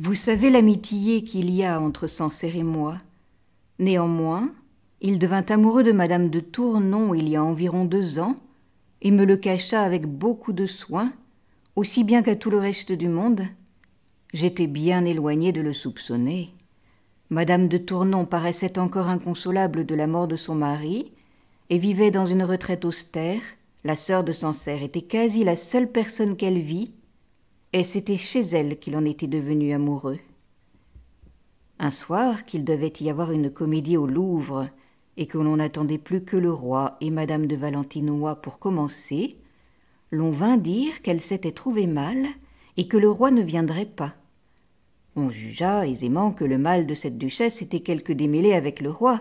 Vous savez l'amitié qu'il y a entre Sancerre et moi. Néanmoins, il devint amoureux de madame de Tournon il y a environ 2 ans, et me le cacha avec beaucoup de soin, aussi bien qu'à tout le reste du monde. J'étais bien éloignée de le soupçonner. Madame de Tournon paraissait encore inconsolable de la mort de son mari, et vivait dans une retraite austère. La sœur de Sancerre était quasi la seule personne qu'elle vit, et c'était chez elle qu'il en était devenu amoureux. Un soir, qu'il devait y avoir une comédie au Louvre, et que l'on n'attendait plus que le roi et madame de Valentinois pour commencer, l'on vint dire qu'elle s'était trouvée mal et que le roi ne viendrait pas. On jugea aisément que le mal de cette duchesse était quelque démêlé avec le roi.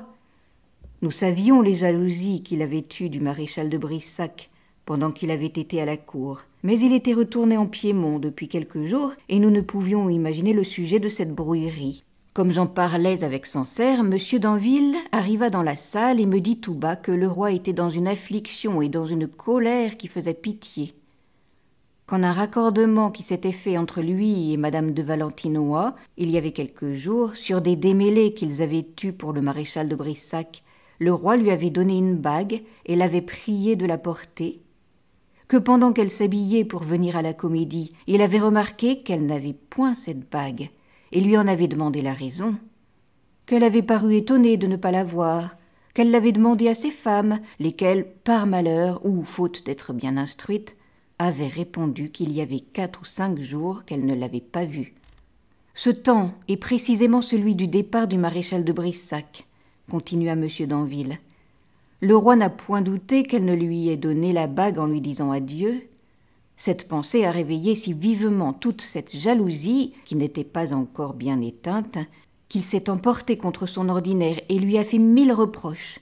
Nous savions les jalousies qu'il avait eues du maréchal de Brissac pendant qu'il avait été à la cour, mais il était retourné en Piémont depuis quelques jours et nous ne pouvions imaginer le sujet de cette brouillerie. Comme j'en parlais avec Sancerre, M. d'Anville arriva dans la salle et me dit tout bas que le roi était dans une affliction et dans une colère qui faisait pitié. Qu'en un raccordement qui s'était fait entre lui et madame de Valentinois, il y avait quelques jours, sur des démêlés qu'ils avaient eus pour le maréchal de Brissac, le roi lui avait donné une bague et l'avait prié de la porter, que pendant qu'elle s'habillait pour venir à la comédie, il avait remarqué qu'elle n'avait point cette bague, et lui en avait demandé la raison, qu'elle avait paru étonnée de ne pas la voir, qu'elle l'avait demandé à ses femmes, lesquelles, par malheur ou faute d'être bien instruites, avaient répondu qu'il y avait 4 ou 5 jours qu'elle ne l'avait pas vue. Ce temps est précisément celui du départ du maréchal de Brissac, continua M. d'Anville. Le roi n'a point douté qu'elle ne lui ait donné la bague en lui disant adieu. Cette pensée a réveillé si vivement toute cette jalousie, qui n'était pas encore bien éteinte, qu'il s'est emporté contre son ordinaire et lui a fait 1000 reproches.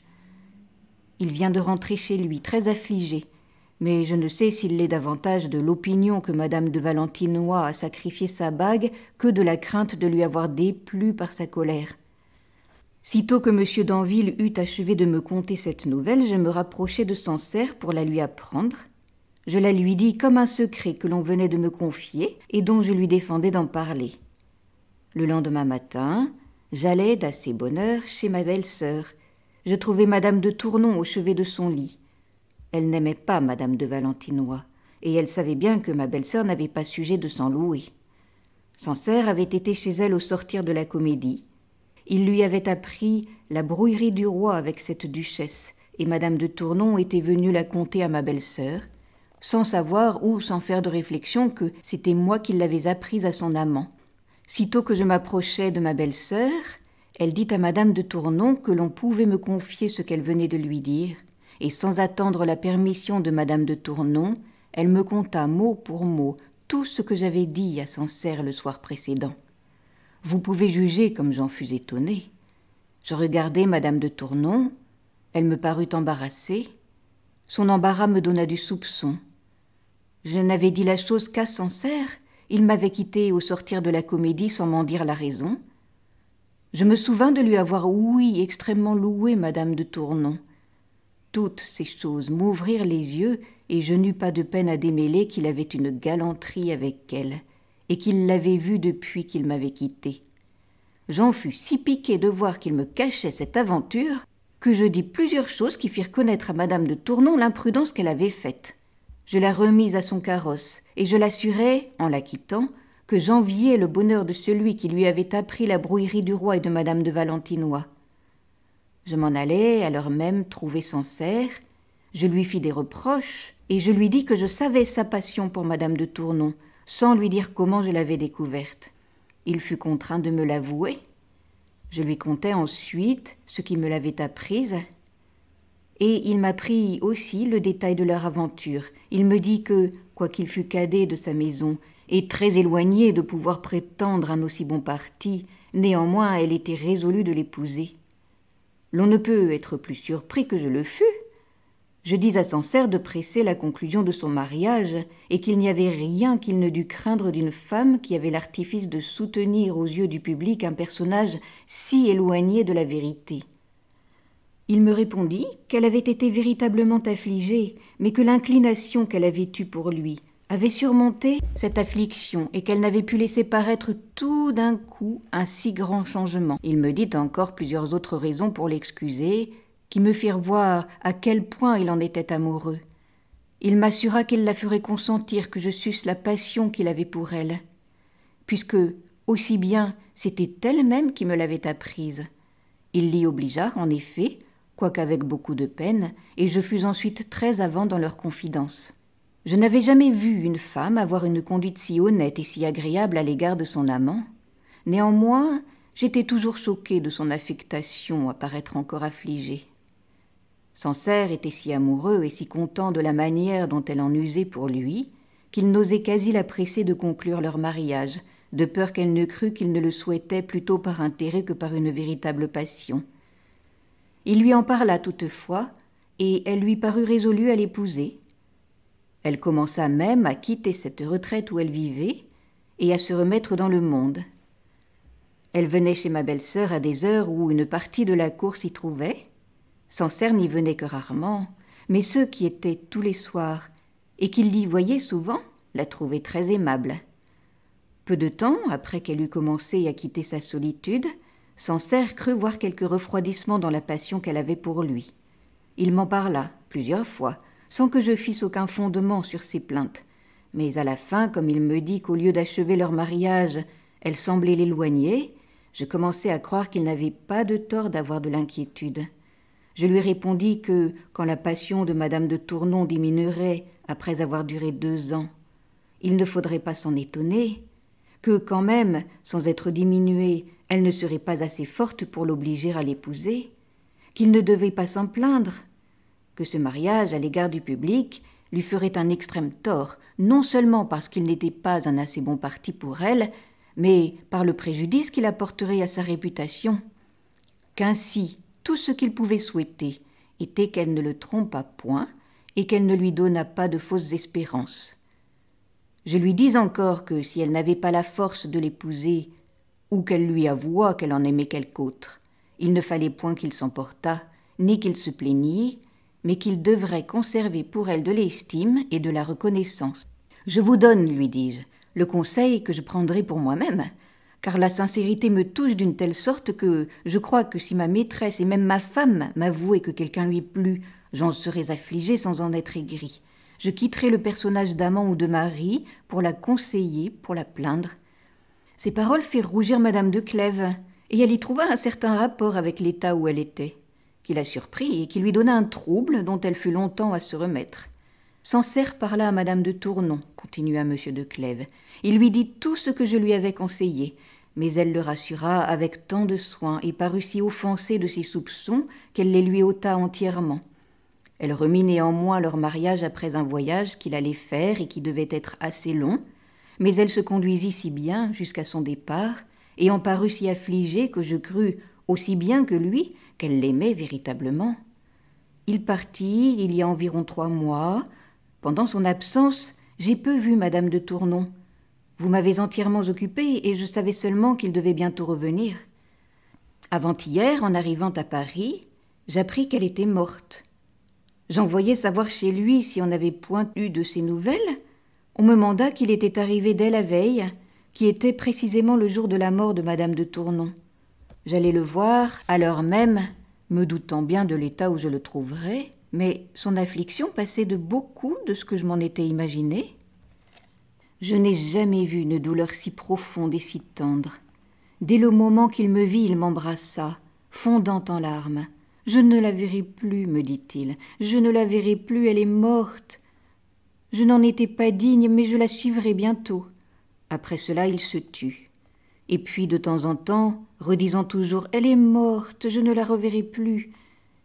Il vient de rentrer chez lui, très affligé, mais je ne sais s'il l'est davantage de l'opinion que madame de Valentinois a sacrifié sa bague que de la crainte de lui avoir déplu par sa colère. Sitôt que M. d'Anville eut achevé de me conter cette nouvelle, je me rapprochai de Sancerre pour la lui apprendre. Je la lui dis comme un secret que l'on venait de me confier et dont je lui défendais d'en parler. Le lendemain matin, j'allai d'assez bonne heure chez ma belle-sœur. Je trouvai madame de Tournon au chevet de son lit. Elle n'aimait pas madame de Valentinois, et elle savait bien que ma belle-sœur n'avait pas sujet de s'en louer. Sancerre avait été chez elle au sortir de la comédie. Il lui avait appris la brouillerie du roi avec cette duchesse, et madame de Tournon était venue la conter à ma belle-sœur, sans savoir ou sans faire de réflexion que c'était moi qui l'avais apprise à son amant. Sitôt que je m'approchai de ma belle-sœur, elle dit à madame de Tournon que l'on pouvait me confier ce qu'elle venait de lui dire, et sans attendre la permission de madame de Tournon, elle me conta mot pour mot tout ce que j'avais dit à Sancerre le soir précédent. Vous pouvez juger comme j'en fus étonnée. Je regardai madame de Tournon, elle me parut embarrassée. Son embarras me donna du soupçon. Je n'avais dit la chose qu'à Sancerre, il m'avait quittée au sortir de la comédie sans m'en dire la raison. Je me souvins de lui avoir ouï extrêmement loué madame de Tournon. Toutes ces choses m'ouvrirent les yeux et je n'eus pas de peine à démêler qu'il avait une galanterie avec elle et qu'il l'avait vue depuis qu'il m'avait quittée. J'en fus si piquée de voir qu'il me cachait cette aventure que je dis plusieurs choses qui firent connaître à madame de Tournon l'imprudence qu'elle avait faite. Je la remis à son carrosse et je l'assurai, en la quittant, que j'enviais le bonheur de celui qui lui avait appris la brouillerie du roi et de madame de Valentinois. Je m'en allai à l'heure même trouver Sancerre, je lui fis des reproches et je lui dis que je savais sa passion pour madame de Tournon, sans lui dire comment je l'avais découverte. Il fut contraint de me l'avouer. Je lui contai ensuite ce qui me l'avait apprise, et il m'apprit aussi le détail de leur aventure. Il me dit que, quoiqu'il fût cadet de sa maison, et très éloignée de pouvoir prétendre un aussi bon parti, néanmoins elle était résolue de l'épouser. L'on ne peut être plus surpris que je le fus. Je dis à Sancerre de presser la conclusion de son mariage et qu'il n'y avait rien qu'il ne dût craindre d'une femme qui avait l'artifice de soutenir aux yeux du public un personnage si éloigné de la vérité. Il me répondit qu'elle avait été véritablement affligée, mais que l'inclination qu'elle avait eue pour lui, avait surmonté cette affliction et qu'elle n'avait pu laisser paraître tout d'un coup un si grand changement. Il me dit encore plusieurs autres raisons pour l'excuser, qui me firent voir à quel point il en était amoureux. Il m'assura qu'il la ferait consentir que je susse la passion qu'il avait pour elle, puisque, aussi bien, c'était elle-même qui me l'avait apprise. Il l'y obligea, en effet, quoiqu'avec beaucoup de peine, et je fus ensuite très avant dans leur confidence. Je n'avais jamais vu une femme avoir une conduite si honnête et si agréable à l'égard de son amant. Néanmoins, j'étais toujours choquée de son affectation à paraître encore affligée. Sancerre était si amoureux et si content de la manière dont elle en usait pour lui, qu'il n'osait quasi la presser de conclure leur mariage, de peur qu'elle ne crût qu'il ne le souhaitait plutôt par intérêt que par une véritable passion. Il lui en parla toutefois, et elle lui parut résolue à l'épouser. Elle commença même à quitter cette retraite où elle vivait et à se remettre dans le monde. Elle venait chez ma belle-sœur à des heures où une partie de la cour s'y trouvait. Sancerre n'y venait que rarement, mais ceux qui étaient tous les soirs et qui l'y voyaient souvent la trouvaient très aimable. Peu de temps après qu'elle eut commencé à quitter sa solitude, Sancerre crut voir quelque refroidissement dans la passion qu'elle avait pour lui. Il m'en parla plusieurs fois, sans que je fisse aucun fondement sur ses plaintes. Mais à la fin, comme il me dit qu'au lieu d'achever leur mariage, elle semblait l'éloigner, je commençai à croire qu'il n'avait pas de tort d'avoir de l'inquiétude. Je lui répondis que, quand la passion de madame de Tournon diminuerait après avoir duré 2 ans, il ne faudrait pas s'en étonner, que quand même, sans être diminuée, elle ne serait pas assez forte pour l'obliger à l'épouser, qu'il ne devait pas s'en plaindre, que ce mariage à l'égard du public lui ferait un extrême tort, non seulement parce qu'il n'était pas un assez bon parti pour elle, mais par le préjudice qu'il apporterait à sa réputation, qu'ainsi tout ce qu'il pouvait souhaiter était qu'elle ne le trompât point et qu'elle ne lui donnât pas de fausses espérances. Je lui dis encore que si elle n'avait pas la force de l'épouser, ou qu'elle lui avouât qu'elle en aimait quelque autre, il ne fallait point qu'il s'emportât, ni qu'il se plaignît, mais qu'il devrait conserver pour elle de l'estime et de la reconnaissance. « Je vous donne, lui dis-je, le conseil que je prendrai pour moi-même, car la sincérité me touche d'une telle sorte que je crois que si ma maîtresse et même ma femme m'avouaient que quelqu'un lui plut, j'en serais affligée sans en être aigrie. Je quitterai le personnage d'amant ou de mari pour la conseiller, pour la plaindre. » Ces paroles firent rougir madame de Clèves, et elle y trouva un certain rapport avec l'état où elle était, qui la surprit et qui lui donna un trouble dont elle fut longtemps à se remettre. Sancerre parla à madame de Tournon, continua monsieur de Clèves. Il lui dit tout ce que je lui avais conseillé, mais elle le rassura avec tant de soin et parut si offensée de ses soupçons qu'elle les lui ôta entièrement. Elle remit néanmoins leur mariage après un voyage qu'il allait faire et qui devait être assez long, mais elle se conduisit si bien jusqu'à son départ et en parut si affligée que je crus, aussi bien que lui, qu'elle l'aimait véritablement. Il partit il y a environ 3 mois. Pendant son absence, j'ai peu vu madame de Tournon. Vous m'avez entièrement occupée et je savais seulement qu'il devait bientôt revenir. Avant-hier, en arrivant à Paris, j'appris qu'elle était morte. J'envoyai savoir chez lui si on n'avait point eu de ses nouvelles. On me manda qu'il était arrivé dès la veille, qui était précisément le jour de la mort de madame de Tournon. J'allais le voir à l'heure même, me doutant bien de l'état où je le trouverais, mais son affliction passait de beaucoup de ce que je m'en étais imaginé. Je n'ai jamais vu une douleur si profonde et si tendre. Dès le moment qu'il me vit, il m'embrassa, fondant en larmes. « Je ne la verrai plus, me dit-il, je ne la verrai plus, elle est morte. Je n'en étais pas digne, mais je la suivrai bientôt. » Après cela, il se tut. Et puis, de temps en temps, redisant toujours « Elle est morte, je ne la reverrai plus »,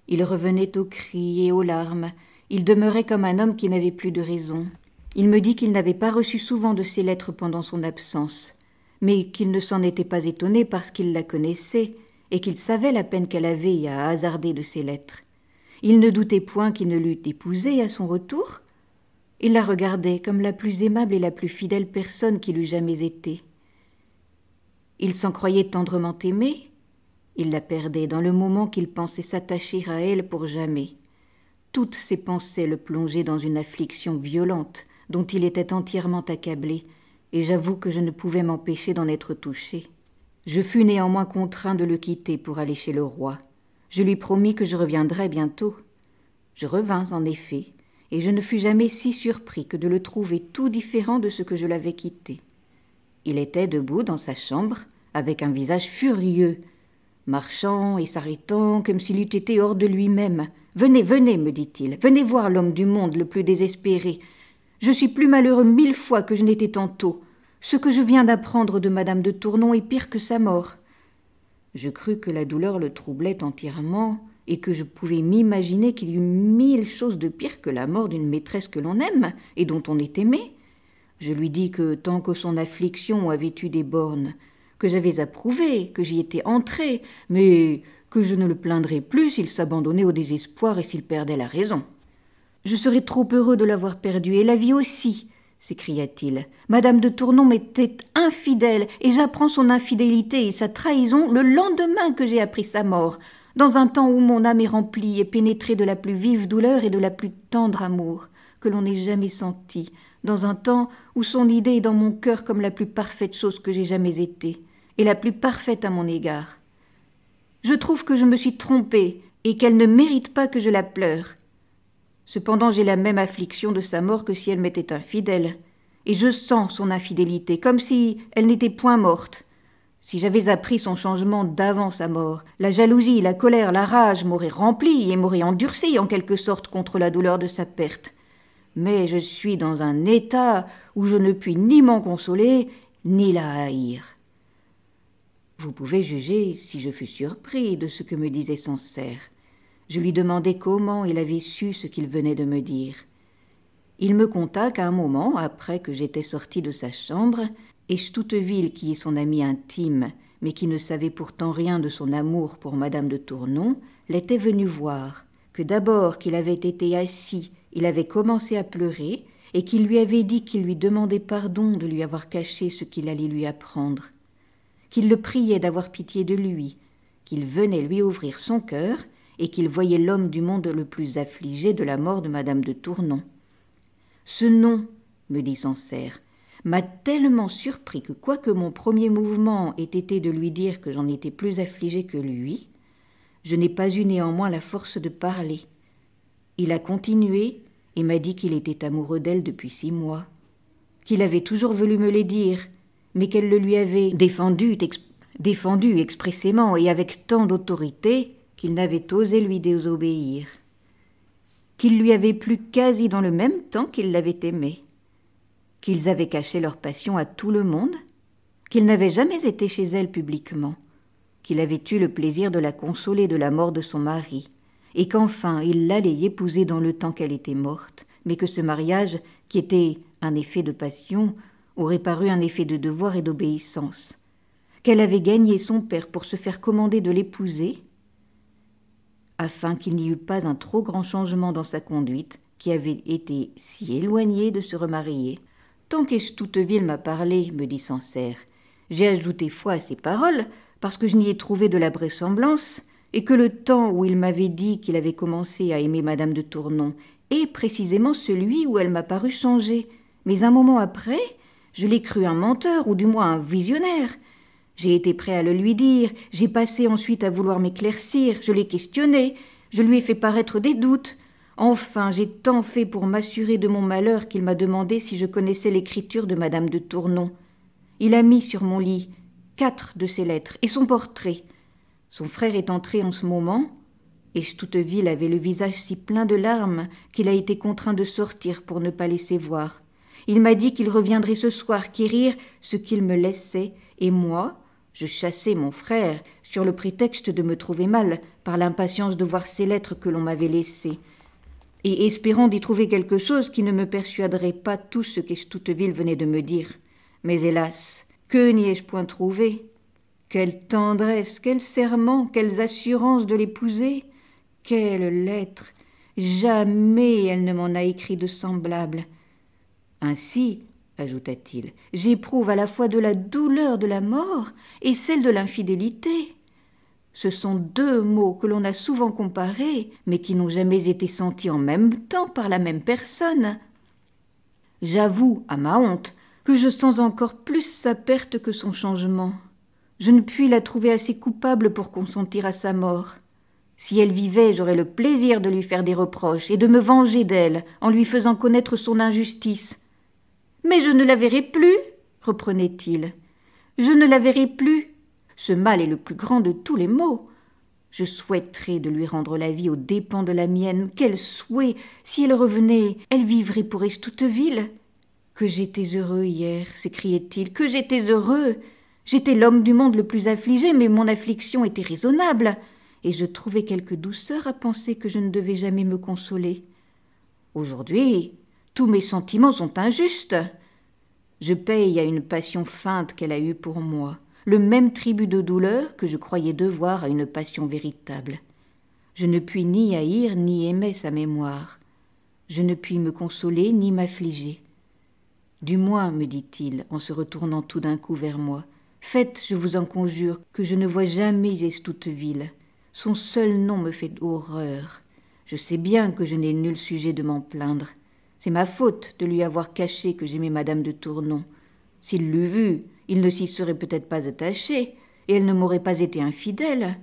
il revenait aux cris et aux larmes. Il demeurait comme un homme qui n'avait plus de raison. Il me dit qu'il n'avait pas reçu souvent de ses lettres pendant son absence, mais qu'il ne s'en était pas étonné parce qu'il la connaissait et qu'il savait la peine qu'elle avait à hasarder de ses lettres. Il ne doutait point qu'il ne l'eût épousée à son retour. Il la regardait comme la plus aimable et la plus fidèle personne qu'il eût jamais été. Il s'en croyait tendrement aimé. Il la perdait dans le moment qu'il pensait s'attacher à elle pour jamais. Toutes ses pensées le plongeaient dans une affliction violente, dont il était entièrement accablé, et j'avoue que je ne pouvais m'empêcher d'en être touchée. Je fus néanmoins contraint de le quitter pour aller chez le roi. Je lui promis que je reviendrais bientôt. Je revins, en effet, et je ne fus jamais si surpris que de le trouver tout différent de ce que je l'avais quitté. Il était debout dans sa chambre, avec un visage furieux, marchant et s'arrêtant comme s'il eût été hors de lui-même. « Venez, venez, me dit-il, venez voir l'homme du monde le plus désespéré. Je suis plus malheureux 1000 fois que je n'étais tantôt. Ce que je viens d'apprendre de madame de Tournon est pire que sa mort. » Je crus que la douleur le troublait entièrement et que je pouvais m'imaginer qu'il y eût 1000 choses de pire que la mort d'une maîtresse que l'on aime et dont on est aimé. Je lui dis que tant que son affliction avait eu des bornes, que j'avais approuvé, que j'y étais entré, mais que je ne le plaindrais plus s'il s'abandonnait au désespoir et s'il perdait la raison. « Je serais trop heureux de l'avoir perdu, et la vie aussi !» s'écria-t-il. « Madame de Tournon m'était infidèle, et j'apprends son infidélité et sa trahison le lendemain que j'ai appris sa mort, dans un temps où mon âme est remplie et pénétrée de la plus vive douleur et de la plus tendre amour que l'on ait jamais senti, dans un temps où son idée est dans mon cœur comme la plus parfaite chose que j'ai jamais été, et la plus parfaite à mon égard. Je trouve que je me suis trompée et qu'elle ne mérite pas que je la pleure. Cependant, j'ai la même affliction de sa mort que si elle m'était infidèle, et je sens son infidélité, comme si elle n'était point morte. Si j'avais appris son changement d'avant sa mort, la jalousie, la colère, la rage m'auraient rempli et m'auraient endurci en quelque sorte contre la douleur de sa perte. Mais je suis dans un état où je ne puis ni m'en consoler, ni la haïr. » Vous pouvez juger si je fus surpris de ce que me disait Sancerre. Je lui demandai comment il avait su ce qu'il venait de me dire. Il me conta qu'à un moment, après que j'étais sortie de sa chambre, Estouteville, qui est son ami intime, mais qui ne savait pourtant rien de son amour pour madame de Tournon, l'était venu voir, que d'abord qu'il avait été assis, il avait commencé à pleurer, et qu'il lui avait dit qu'il lui demandait pardon de lui avoir caché ce qu'il allait lui apprendre, qu'il le priait d'avoir pitié de lui, qu'il venait lui ouvrir son cœur, et qu'il voyait l'homme du monde le plus affligé de la mort de madame de Tournon. « Ce nom, me dit Sancerre, m'a tellement surpris que quoique mon premier mouvement ait été de lui dire que j'en étais plus affligé que lui, je n'ai pas eu néanmoins la force de parler. Il a continué et m'a dit qu'il était amoureux d'elle depuis 6 mois, qu'il avait toujours voulu me le dire, mais qu'elle le lui avait défendu expressément et avec tant d'autorité qu'il n'avait osé lui désobéir, qu'il lui avait plu quasi dans le même temps qu'il l'avait aimé, qu'ils avaient caché leur passion à tout le monde, qu'il n'avait jamais été chez elle publiquement, qu'il avait eu le plaisir de la consoler de la mort de son mari, et qu'enfin il l'allait épouser dans le temps qu'elle était morte, mais que ce mariage, qui était un effet de passion, aurait paru un effet de devoir et d'obéissance, qu'elle avait gagné son père pour se faire commander de l'épouser, afin qu'il n'y eût pas un trop grand changement dans sa conduite, qui avait été si éloignée de se remarier. Tant qu'Estouteville m'a parlé, me dit Sancerre, j'ai ajouté foi à ses paroles, parce que je n'y ai trouvé de la vraisemblance, et que le temps où il m'avait dit qu'il avait commencé à aimer madame de Tournon est précisément celui où elle m'a paru changer. Mais un moment après, je l'ai cru un menteur, ou du moins un visionnaire. J'ai été prêt à le lui dire, j'ai passé ensuite à vouloir m'éclaircir, je l'ai questionné, je lui ai fait paraître des doutes. Enfin, j'ai tant fait pour m'assurer de mon malheur qu'il m'a demandé si je connaissais l'écriture de madame de Tournon. Il a mis sur mon lit 4 de ses lettres et son portrait. Son frère est entré en ce moment, et Estouteville avait le visage si plein de larmes qu'il a été contraint de sortir pour ne pas laisser voir. Il m'a dit qu'il reviendrait ce soir quérir ce qu'il me laissait, et moi, je chassai mon frère sur le prétexte de me trouver mal par l'impatience de voir ces lettres que l'on m'avait laissées, et espérant d'y trouver quelque chose qui ne me persuaderait pas tout ce qu'Estouteville venait de me dire. Mais hélas, que n'y ai-je point trouvé? Quelle tendresse, quel serment, quelles assurances de l'épouser! Quelle lettre! Jamais elle ne m'en a écrit de semblable. Ainsi, ajouta-t-il, j'éprouve à la fois de la douleur de la mort et celle de l'infidélité. Ce sont 2 mots que l'on a souvent comparés, mais qui n'ont jamais été sentis en même temps par la même personne. J'avoue, à ma honte, que je sens encore plus sa perte que son changement. Je ne puis la trouver assez coupable pour consentir à sa mort. Si elle vivait, j'aurais le plaisir de lui faire des reproches et de me venger d'elle en lui faisant connaître son injustice. « Mais je ne la verrai plus, reprenait-il. Je ne la verrai plus. Ce mal est le plus grand de tous les maux. Je souhaiterais de lui rendre la vie aux dépens de la mienne. Quel souhait! Si elle revenait, elle vivrait pour Estouteville. Que j'étais heureux hier, s'écriait-il, que j'étais heureux! J'étais l'homme du monde le plus affligé, mais mon affliction était raisonnable, et je trouvais quelque douceur à penser que je ne devais jamais me consoler. Aujourd'hui, tous mes sentiments sont injustes. Je paye à une passion feinte qu'elle a eue pour moi le même tribut de douleur que je croyais devoir à une passion véritable. Je ne puis ni haïr ni aimer sa mémoire. Je ne puis me consoler ni m'affliger. Du moins, me dit-il, en se retournant tout d'un coup vers moi, faites, je vous en conjure, que je ne voie jamais Estouteville. Son seul nom me fait horreur. Je sais bien que je n'ai nul sujet de m'en plaindre. C'est ma faute de lui avoir caché que j'aimais madame de Tournon. S'il l'eût vue, il ne s'y serait peut-être pas attaché, et elle ne m'aurait pas été infidèle.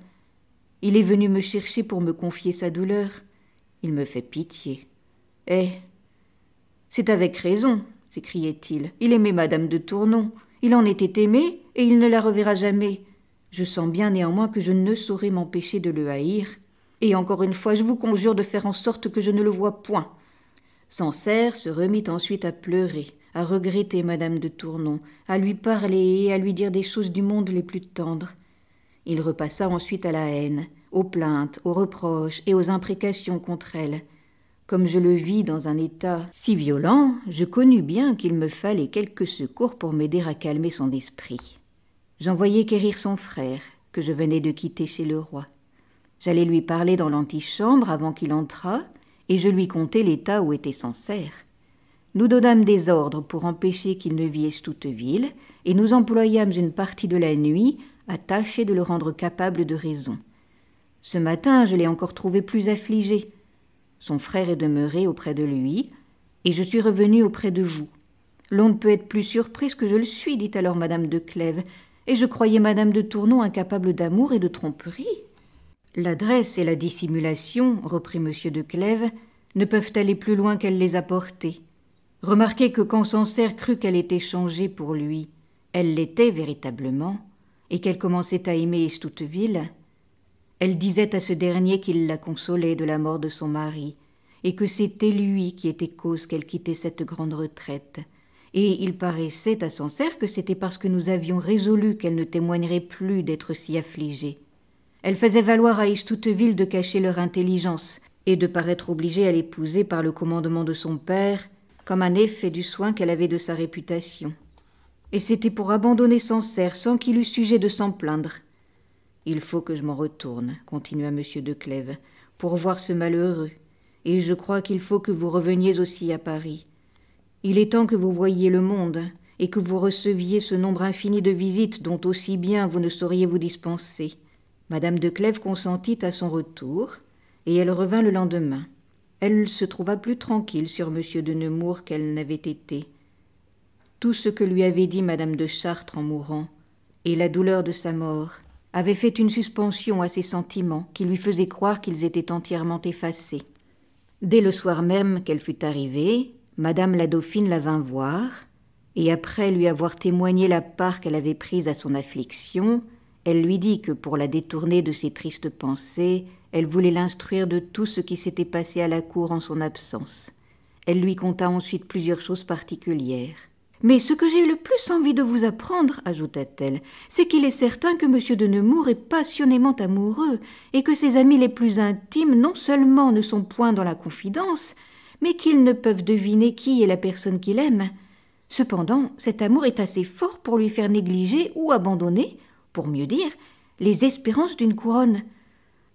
Il est venu me chercher pour me confier sa douleur. Il me fait pitié. Eh, c'est avec raison, s'écriait-il. Il aimait madame de Tournon. Il en était aimé, et il ne la reverra jamais. Je sens bien néanmoins que je ne saurais m'empêcher de le haïr. Et encore une fois, je vous conjure de faire en sorte que je ne le voie point. Sancerre se remit ensuite à pleurer, à regretter madame de Tournon, à lui parler et à lui dire des choses du monde les plus tendres. Il repassa ensuite à la haine, aux plaintes, aux reproches et aux imprécations contre elle. Comme je le vis dans un état si violent, je connus bien qu'il me fallait quelques secours pour m'aider à calmer son esprit. J'envoyai quérir son frère, que je venais de quitter chez le roi. J'allai lui parler dans l'antichambre avant qu'il entrât, et je lui contai l'état où était Sancerre. Nous donnâmes des ordres pour empêcher qu'il ne vît Estouteville, et nous employâmes une partie de la nuit à tâcher de le rendre capable de raison. Ce matin, je l'ai encore trouvé plus affligé. Son frère est demeuré auprès de lui, et je suis revenue auprès de vous. L'on ne peut être plus surprise que je le suis, dit alors madame de Clèves, et je croyais madame de Tournon incapable d'amour et de tromperie. L'adresse et la dissimulation, reprit monsieur de Clèves, ne peuvent aller plus loin qu'elle les a portées. Remarquez que quand Sancerre crut qu'elle était changée pour lui, elle l'était véritablement, et qu'elle commençait à aimer Estouteville. Elle disait à ce dernier qu'il la consolait de la mort de son mari, et que c'était lui qui était cause qu'elle quittait cette grande retraite. Et il paraissait à Sancerre que c'était parce que nous avions résolu qu'elle ne témoignerait plus d'être si affligée. Elle faisait valoir à Estouteville de cacher leur intelligence et de paraître obligée à l'épouser par le commandement de son père, comme un effet du soin qu'elle avait de sa réputation. Et c'était pour abandonner Sancerre sans qu'il eût sujet de s'en plaindre. « Il faut que je m'en retourne, » continua M. de Clèves, « pour voir ce malheureux, et je crois qu'il faut que vous reveniez aussi à Paris. Il est temps que vous voyiez le monde, et que vous receviez ce nombre infini de visites dont aussi bien vous ne sauriez vous dispenser. » Madame de Clèves consentit à son retour, et elle revint le lendemain. Elle se trouva plus tranquille sur M. de Nemours qu'elle n'avait été. Tout ce que lui avait dit madame de Chartres en mourant, et la douleur de sa mort, avait fait une suspension à ses sentiments qui lui faisait croire qu'ils étaient entièrement effacés. Dès le soir même qu'elle fut arrivée, madame la dauphine la vint voir, et après lui avoir témoigné la part qu'elle avait prise à son affliction, elle lui dit que pour la détourner de ses tristes pensées, elle voulait l'instruire de tout ce qui s'était passé à la cour en son absence. Elle lui conta ensuite plusieurs choses particulières. « Mais ce que j'ai eu le plus envie de vous apprendre, ajouta-t-elle, c'est qu'il est certain que M. de Nemours est passionnément amoureux et que ses amis les plus intimes non seulement ne sont point dans la confidence, mais qu'ils ne peuvent deviner qui est la personne qu'il aime. Cependant, cet amour est assez fort pour lui faire négliger ou abandonner, pour mieux dire, les espérances d'une couronne. »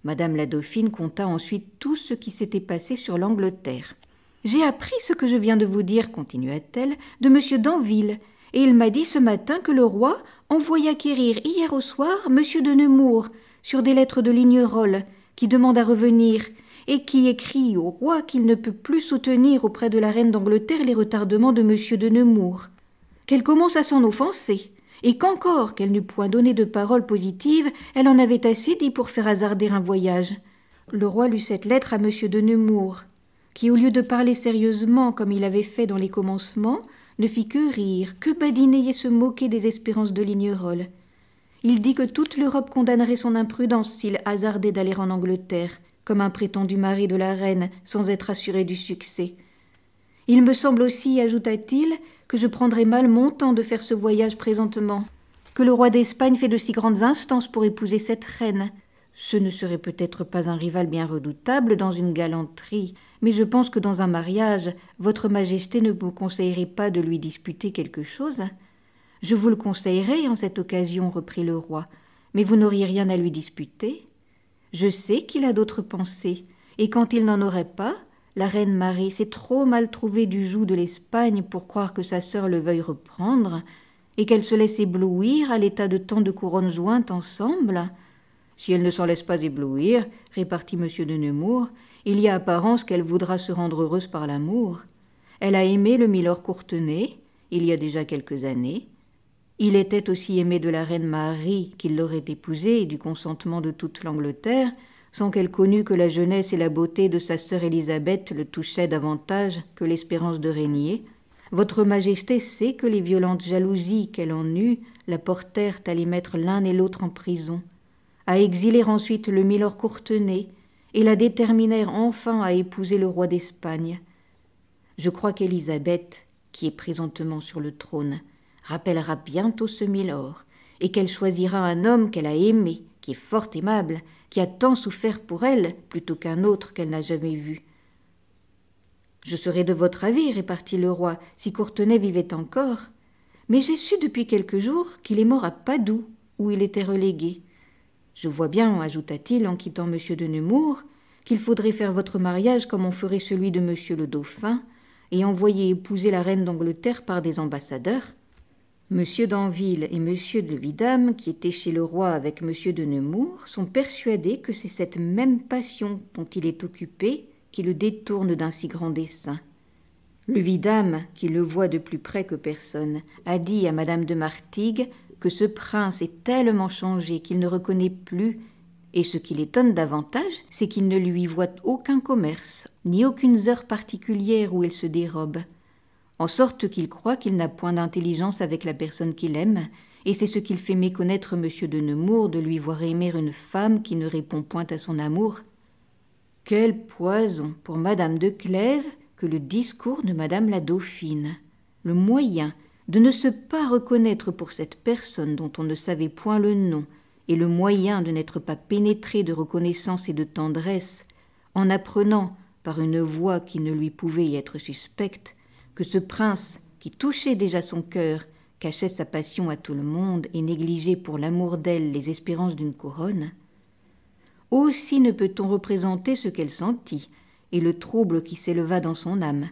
Madame la dauphine conta ensuite tout ce qui s'était passé sur l'Angleterre. « J'ai appris ce que je viens de vous dire, continua-t-elle, de M. d'Anville, et il m'a dit ce matin que le roi envoya quérir hier au soir M. de Nemours sur des lettres de Lignerolles, qui demande à revenir, et qui écrit au roi qu'il ne peut plus soutenir auprès de la reine d'Angleterre les retardements de M. de Nemours, qu'elle commence à s'en offenser, et qu'encore qu'elle n'eût point donné de parole positive, elle en avait assez dit pour faire hasarder un voyage. Le roi lut cette lettre à M. de Nemours, qui, au lieu de parler sérieusement comme il avait fait dans les commencements, ne fit que rire, que badiner et se moquer des espérances de Lignerolles. Il dit que toute l'Europe condamnerait son imprudence s'il hasardait d'aller en Angleterre, comme un prétendu mari de la reine, sans être assuré du succès. Il me semble aussi, ajouta-t-il, que je prendrais mal mon temps de faire ce voyage présentement, que le roi d'Espagne fait de si grandes instances pour épouser cette reine. Ce ne serait peut-être pas un rival bien redoutable dans une galanterie, mais je pense que dans un mariage, votre majesté ne me conseillerait pas de lui disputer quelque chose. Je vous le conseillerais en cette occasion, reprit le roi, mais vous n'auriez rien à lui disputer. Je sais qu'il a d'autres pensées, et quand il n'en aurait pas, la reine Marie s'est trop mal trouvée du joug de l'Espagne pour croire que sa sœur le veuille reprendre, et qu'elle se laisse éblouir à l'état de tant de couronnes jointes ensemble. Si elle ne s'en laisse pas éblouir, répartit M. de Nemours, il y a apparence qu'elle voudra se rendre heureuse par l'amour. Elle a aimé le milord Courtenay, il y a déjà quelques années. Il était aussi aimé de la reine Marie, qui l'aurait épousée, et du consentement de toute l'Angleterre, sans qu'elle connût que la jeunesse et la beauté de sa sœur Élisabeth le touchaient davantage que l'espérance de régner. Votre majesté sait que les violentes jalousies qu'elle en eut la portèrent à les mettre l'un et l'autre en prison, à exiler ensuite le milord Courtenay, et la déterminèrent enfin à épouser le roi d'Espagne. Je crois qu'Élisabeth, qui est présentement sur le trône, rappellera bientôt ce milord, et qu'elle choisira un homme qu'elle a aimé, qui est fort aimable, qui a tant souffert pour elle, plutôt qu'un autre qu'elle n'a jamais vu. Je serais de votre avis, répartit le roi, si Courtenay vivait encore. Mais j'ai su depuis quelques jours qu'il est mort à Padoue, où il était relégué. Je vois bien, ajouta-t-il en quittant M. de Nemours, qu'il faudrait faire votre mariage comme on ferait celui de M. le Dauphin, et envoyer épouser la reine d'Angleterre par des ambassadeurs. M. d'Anville et M. de Vidame, qui étaient chez le roi avec M. de Nemours, sont persuadés que c'est cette même passion dont il est occupé qui le détourne d'un si grand dessein. Le Vidame, qui le voit de plus près que personne, a dit à Madame de Martigues que ce prince est tellement changé qu'il ne reconnaît plus, et ce qui l'étonne davantage, c'est qu'il ne lui voit aucun commerce, ni aucune heure particulière où il se dérobe, en sorte qu'il croit qu'il n'a point d'intelligence avec la personne qu'il aime, et c'est ce qu'il fait méconnaître M. de Nemours de lui voir aimer une femme qui ne répond point à son amour. Quel poison pour Madame de Clèves que le discours de Madame la Dauphine, le moyen de ne se pas reconnaître pour cette personne dont on ne savait point le nom, et le moyen de n'être pas pénétré de reconnaissance et de tendresse, en apprenant, par une voix qui ne lui pouvait y être suspecte, que ce prince, qui touchait déjà son cœur, cachait sa passion à tout le monde et négligeait pour l'amour d'elle les espérances d'une couronne. Aussi ne peut-on représenter ce qu'elle sentit et le trouble qui s'éleva dans son âme.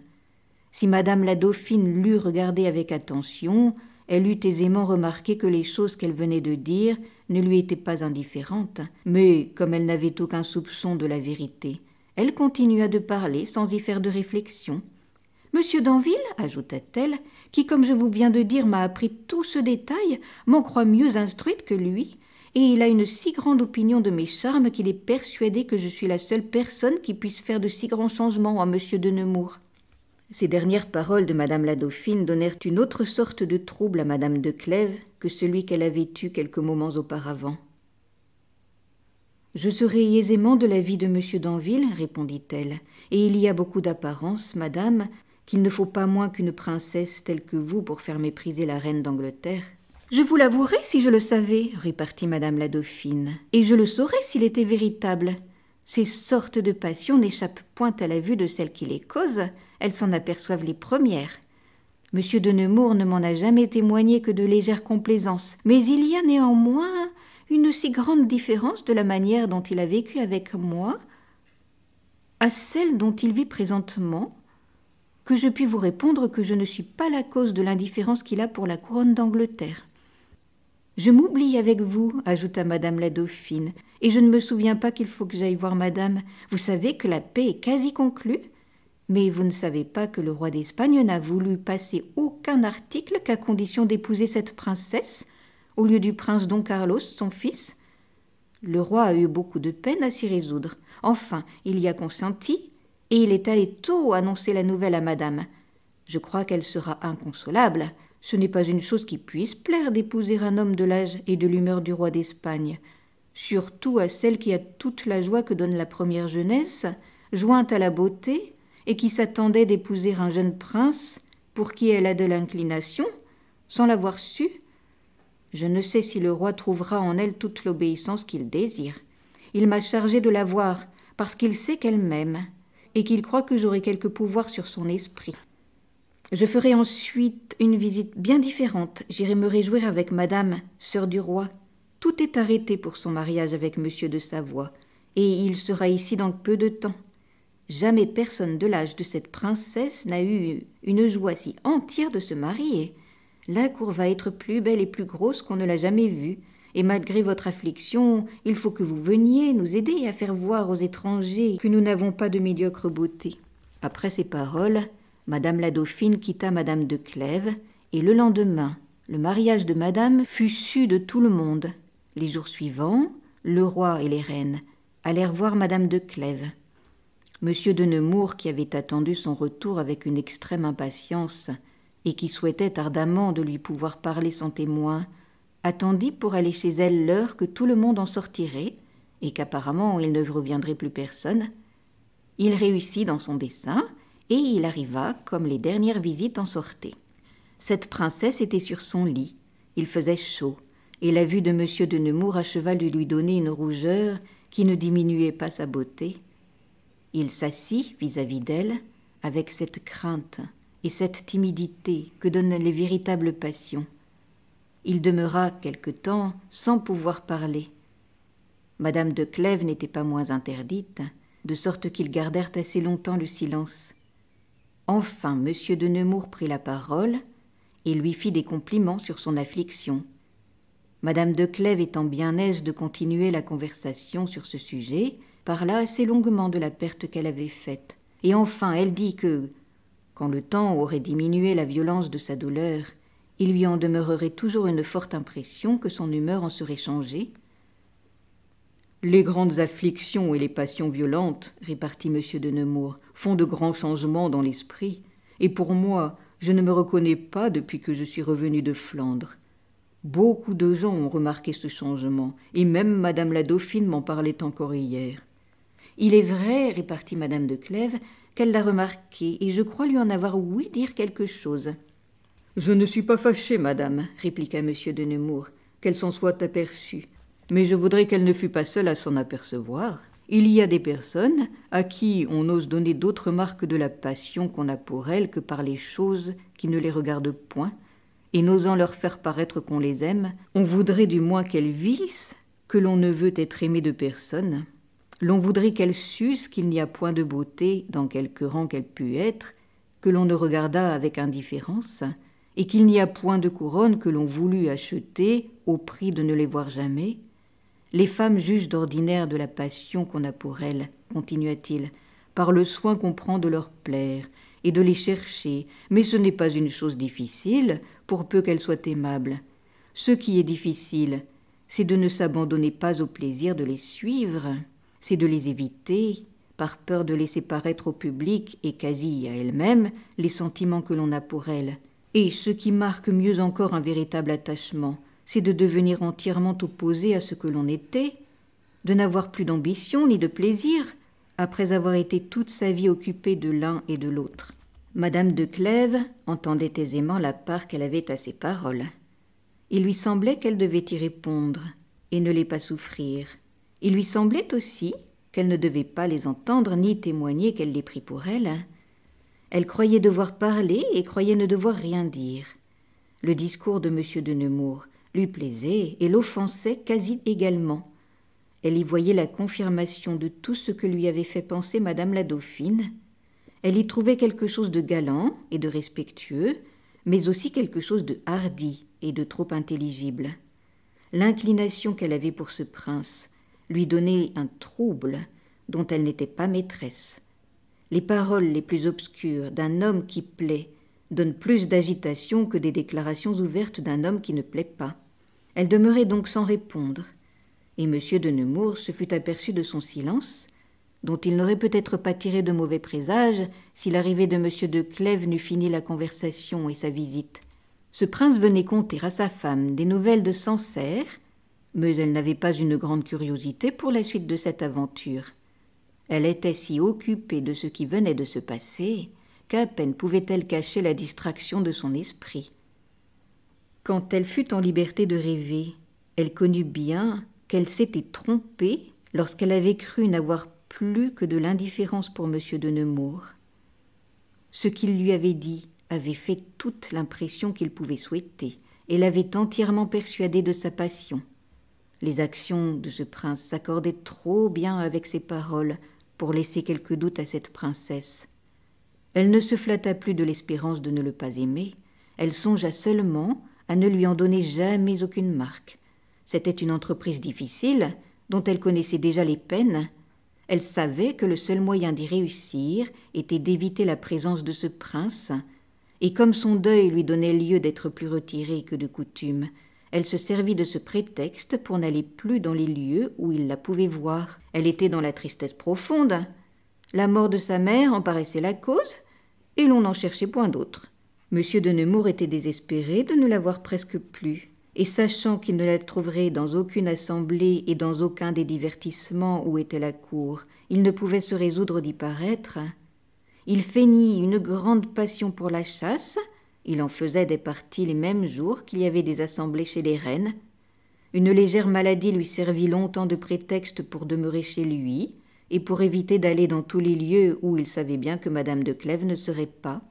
Si Madame la Dauphine l'eût regardé avec attention, elle eût aisément remarqué que les choses qu'elle venait de dire ne lui étaient pas indifférentes, mais comme elle n'avait aucun soupçon de la vérité, elle continua de parler sans y faire de réflexion. « Monsieur d'Anville, ajouta-t-elle, qui, comme je vous viens de dire, m'a appris tout ce détail, m'en croit mieux instruite que lui, et il a une si grande opinion de mes charmes qu'il est persuadé que je suis la seule personne qui puisse faire de si grands changements à monsieur de Nemours. » Ces dernières paroles de Madame la Dauphine donnèrent une autre sorte de trouble à Madame de Clèves que celui qu'elle avait eu quelques moments auparavant. « Je serai aisément de l'avis de monsieur d'Anville, répondit-elle, et il y a beaucoup d'apparence, madame, qu'il ne faut pas moins qu'une princesse telle que vous pour faire mépriser la reine d'Angleterre. »« Je vous l'avouerai si je le savais, répartit Madame la Dauphine, et je le saurais s'il était véritable. Ces sortes de passions n'échappent point à la vue de celles qui les causent, elles s'en aperçoivent les premières. Monsieur de Nemours ne m'en a jamais témoigné que de légère complaisance, mais il y a néanmoins une si grande différence de la manière dont il a vécu avec moi à celle dont il vit présentement, que je puis vous répondre que je ne suis pas la cause de l'indifférence qu'il a pour la couronne d'Angleterre. Je m'oublie avec vous, ajouta madame la dauphine, et je ne me souviens pas qu'il faut que j'aille voir madame. Vous savez que la paix est quasi conclue, mais vous ne savez pas que le roi d'Espagne n'a voulu passer aucun article qu'à condition d'épouser cette princesse, au lieu du prince Don Carlos, son fils. Le roi a eu beaucoup de peine à s'y résoudre. Enfin, il y a consenti, et il est allé tôt annoncer la nouvelle à madame. Je crois qu'elle sera inconsolable. Ce n'est pas une chose qui puisse plaire d'épouser un homme de l'âge et de l'humeur du roi d'Espagne, surtout à celle qui a toute la joie que donne la première jeunesse, jointe à la beauté, et qui s'attendait d'épouser un jeune prince pour qui elle a de l'inclination, sans l'avoir su. Je ne sais si le roi trouvera en elle toute l'obéissance qu'il désire. Il m'a chargé de la voir, parce qu'il sait qu'elle m'aime, et qu'il croit que j'aurai quelque pouvoir sur son esprit. Je ferai ensuite une visite bien différente. J'irai me réjouir avec madame, sœur du roi. Tout est arrêté pour son mariage avec monsieur de Savoie, et il sera ici dans peu de temps. Jamais personne de l'âge de cette princesse n'a eu une joie si entière de se marier. La cour va être plus belle et plus grosse qu'on ne l'a jamais vue, et malgré votre affliction, il faut que vous veniez nous aider à faire voir aux étrangers que nous n'avons pas de médiocre beauté. » Après ces paroles, madame la dauphine quitta madame de Clèves, et le lendemain, le mariage de madame fut su de tout le monde. Les jours suivants, le roi et les reines allèrent voir madame de Clèves. Monsieur de Nemours, qui avait attendu son retour avec une extrême impatience et qui souhaitait ardemment de lui pouvoir parler sans témoin, attendit pour aller chez elle l'heure que tout le monde en sortirait et qu'apparemment il ne reviendrait plus personne. Il réussit dans son dessein et il arriva comme les dernières visites en sortaient. Cette princesse était sur son lit, il faisait chaud, et la vue de monsieur de Nemours acheva de lui donner une rougeur qui ne diminuait pas sa beauté. Il s'assit vis-à-vis d'elle avec cette crainte et cette timidité que donnent les véritables passions. Il demeura quelque temps sans pouvoir parler. Madame de Clèves n'était pas moins interdite, de sorte qu'ils gardèrent assez longtemps le silence. Enfin, monsieur de Nemours prit la parole et lui fit des compliments sur son affliction. Madame de Clèves étant bien aise de continuer la conversation sur ce sujet, parla assez longuement de la perte qu'elle avait faite. Et enfin, elle dit que, quand le temps aurait diminué la violence de sa douleur, il lui en demeurerait toujours une forte impression que son humeur en serait changée. « Les grandes afflictions et les passions violentes, répartit monsieur de Nemours, font de grands changements dans l'esprit, et pour moi, je ne me reconnais pas depuis que je suis revenu de Flandre. Beaucoup de gens ont remarqué ce changement, et même madame la dauphine m'en parlait encore hier. »« Il est vrai, répartit madame de Clèves, qu'elle l'a remarqué, et je crois lui en avoir ouï dire quelque chose. »« Je ne suis pas fâché, madame, répliqua monsieur de Nemours, qu'elle s'en soit aperçue. Mais je voudrais qu'elle ne fût pas seule à s'en apercevoir. Il y a des personnes à qui on n'ose donner d'autres marques de la passion qu'on a pour elles que par les choses qui ne les regardent point, et n'osant leur faire paraître qu'on les aime, on voudrait du moins qu'elles vissent que l'on ne veut être aimé de personne. L'on voudrait qu'elles sussent qu'il n'y a point de beauté, dans quelque rang qu'elle pût être, que l'on ne regardât avec indifférence, et qu'il n'y a point de couronne que l'on voulût acheter au prix de ne les voir jamais. Les femmes jugent d'ordinaire de la passion qu'on a pour elles, continua-t-il, par le soin qu'on prend de leur plaire et de les chercher, mais ce n'est pas une chose difficile, pour peu qu'elles soient aimables. Ce qui est difficile, c'est de ne s'abandonner pas au plaisir de les suivre, c'est de les éviter, par peur de laisser paraître au public et quasi à elles-mêmes les sentiments que l'on a pour elles. Et ce qui marque mieux encore un véritable attachement, c'est de devenir entièrement opposé à ce que l'on était, de n'avoir plus d'ambition ni de plaisir, après avoir été toute sa vie occupée de l'un et de l'autre. Madame de Clèves entendait aisément la part qu'elle avait à ces paroles. Il lui semblait qu'elle devait y répondre, et ne les pas souffrir. Il lui semblait aussi qu'elle ne devait pas les entendre ni témoigner qu'elle les prit pour elle. Elle croyait devoir parler et croyait ne devoir rien dire. Le discours de monsieur de Nemours lui plaisait et l'offensait quasi également. Elle y voyait la confirmation de tout ce que lui avait fait penser madame la dauphine. Elle y trouvait quelque chose de galant et de respectueux, mais aussi quelque chose de hardi et de trop intelligible. l'inclination qu'elle avait pour ce prince lui donnait un trouble dont elle n'était pas maîtresse. Les paroles les plus obscures d'un homme qui plaît donnent plus d'agitation que des déclarations ouvertes d'un homme qui ne plaît pas. Elle demeurait donc sans répondre, et M. de Nemours se fut aperçu de son silence, dont il n'aurait peut-être pas tiré de mauvais présages si l'arrivée de M. de Clèves n'eût fini la conversation et sa visite. Ce prince venait conter à sa femme des nouvelles de Sancerre, mais elle n'avait pas une grande curiosité pour la suite de cette aventure. Elle était si occupée de ce qui venait de se passer qu'à peine pouvait-elle cacher la distraction de son esprit. Quand elle fut en liberté de rêver, elle connut bien qu'elle s'était trompée lorsqu'elle avait cru n'avoir plus que de l'indifférence pour M. de Nemours. Ce qu'il lui avait dit avait fait toute l'impression qu'il pouvait souhaiter et l'avait entièrement persuadée de sa passion. Les actions de ce prince s'accordaient trop bien avec ses paroles pour laisser quelque doute à cette princesse. Elle ne se flatta plus de l'espérance de ne le pas aimer, elle songea seulement à ne lui en donner jamais aucune marque. C'était une entreprise difficile, dont elle connaissait déjà les peines. Elle savait que le seul moyen d'y réussir était d'éviter la présence de ce prince, et comme son deuil lui donnait lieu d'être plus retirée que de coutume, elle se servit de ce prétexte pour n'aller plus dans les lieux où il la pouvait voir. Elle était dans la tristesse profonde. La mort de sa mère en paraissait la cause, et l'on n'en cherchait point d'autre. M. de Nemours était désespéré de ne la voir presque plus, et sachant qu'il ne la trouverait dans aucune assemblée et dans aucun des divertissements où était la cour, il ne pouvait se résoudre d'y paraître. Il feignit une grande passion pour la chasse, il en faisait des parties les mêmes jours qu'il y avait des assemblées chez les reines. Une légère maladie lui servit longtemps de prétexte pour demeurer chez lui, et pour éviter d'aller dans tous les lieux où il savait bien que Madame de Clèves ne serait pas.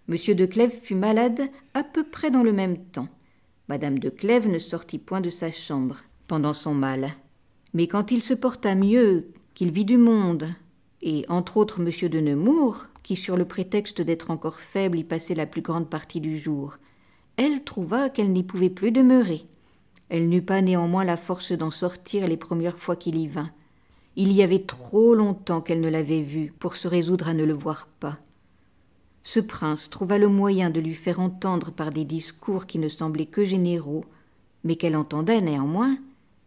M. de Clèves fut malade à peu près dans le même temps. Madame de Clèves ne sortit point de sa chambre pendant son mal. Mais quand il se porta mieux, qu'il vit du monde, et entre autres M. de Nemours, qui sur le prétexte d'être encore faible y passait la plus grande partie du jour, elle trouva qu'elle n'y pouvait plus demeurer. Elle n'eut pas néanmoins la force d'en sortir les premières fois qu'il y vint. Il y avait trop longtemps qu'elle ne l'avait vu pour se résoudre à ne le voir pas. Ce prince trouva le moyen de lui faire entendre par des discours qui ne semblaient que généraux, mais qu'elle entendait néanmoins,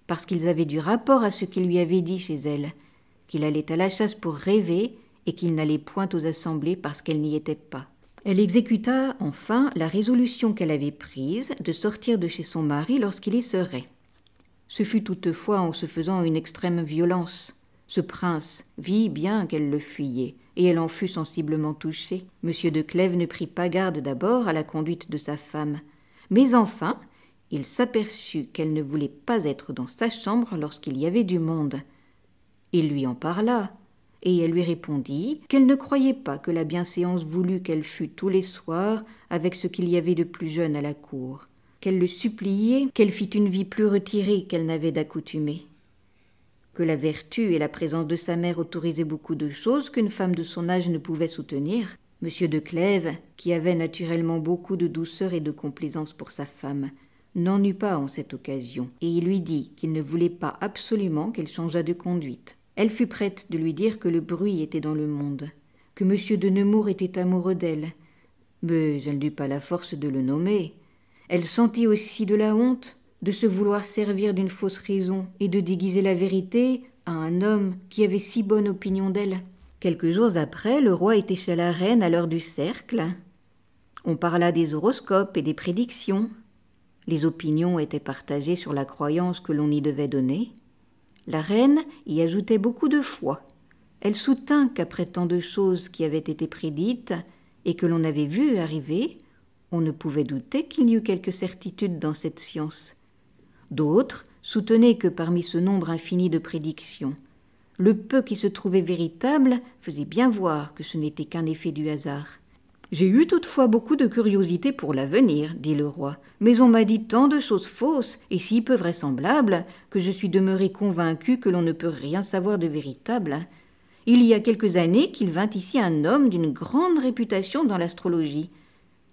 parce qu'ils avaient du rapport à ce qu'il lui avait dit chez elle, qu'il allait à la chasse pour rêver et qu'il n'allait point aux assemblées parce qu'elle n'y était pas. Elle exécuta enfin la résolution qu'elle avait prise de sortir de chez son mari lorsqu'il y serait. Ce fut toutefois en se faisant une extrême violence. Ce prince vit bien qu'elle le fuyait, et elle en fut sensiblement touchée. M. de Clèves ne prit pas garde d'abord à la conduite de sa femme, mais enfin, il s'aperçut qu'elle ne voulait pas être dans sa chambre lorsqu'il y avait du monde. Il lui en parla, et elle lui répondit qu'elle ne croyait pas que la bienséance voulût qu'elle fût tous les soirs avec ce qu'il y avait de plus jeune à la cour, qu'elle le suppliait qu'elle fît une vie plus retirée qu'elle n'avait d'accoutumée, que la vertu et la présence de sa mère autorisaient beaucoup de choses qu'une femme de son âge ne pouvait soutenir. M. de Clèves, qui avait naturellement beaucoup de douceur et de complaisance pour sa femme, n'en eut pas en cette occasion, et il lui dit qu'il ne voulait pas absolument qu'elle changeât de conduite. Elle fut prête de lui dire que le bruit était dans le monde, que M. de Nemours était amoureux d'elle, mais elle n'eut pas la force de le nommer. Elle sentit aussi de la honte de se vouloir servir d'une fausse raison et de déguiser la vérité à un homme qui avait si bonne opinion d'elle. Quelques jours après, le roi était chez la reine à l'heure du cercle. On parla des horoscopes et des prédictions. Les opinions étaient partagées sur la croyance que l'on y devait donner. La reine y ajoutait beaucoup de foi. Elle soutint qu'après tant de choses qui avaient été prédites et que l'on avait vues arriver, on ne pouvait douter qu'il y eût quelque certitude dans cette science. D'autres soutenaient que parmi ce nombre infini de prédictions, le peu qui se trouvait véritable faisait bien voir que ce n'était qu'un effet du hasard. « J'ai eu toutefois beaucoup de curiosité pour l'avenir, dit le roi, mais on m'a dit tant de choses fausses et si peu vraisemblables que je suis demeuré convaincu que l'on ne peut rien savoir de véritable. Il y a quelques années qu'il vint ici un homme d'une grande réputation dans l'astrologie.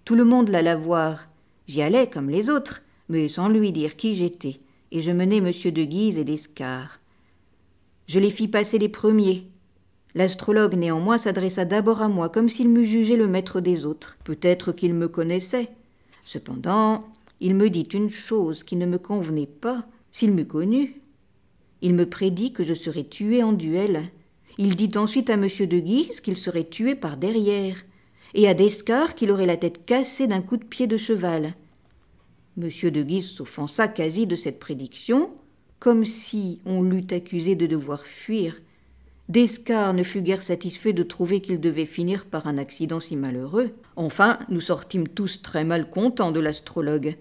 Tout le monde l'alla voir. J'y allais comme les autres, mais sans lui dire qui j'étais, et je menai M. de Guise et d'Escars. Je les fis passer les premiers. L'astrologue néanmoins s'adressa d'abord à moi, comme s'il m'eût jugé le maître des autres. Peut-être qu'il me connaissait. Cependant, il me dit une chose qui ne me convenait pas s'il m'eût connu. Il me prédit que je serais tué en duel. Il dit ensuite à M. de Guise qu'il serait tué par derrière, et à d'Escars qu'il aurait la tête cassée d'un coup de pied de cheval. M. de Guise s'offensa quasi de cette prédiction, comme si on l'eût accusé de devoir fuir. D'Escars ne fut guère satisfait de trouver qu'il devait finir par un accident si malheureux. Enfin, nous sortîmes tous très mal contents de l'astrologue.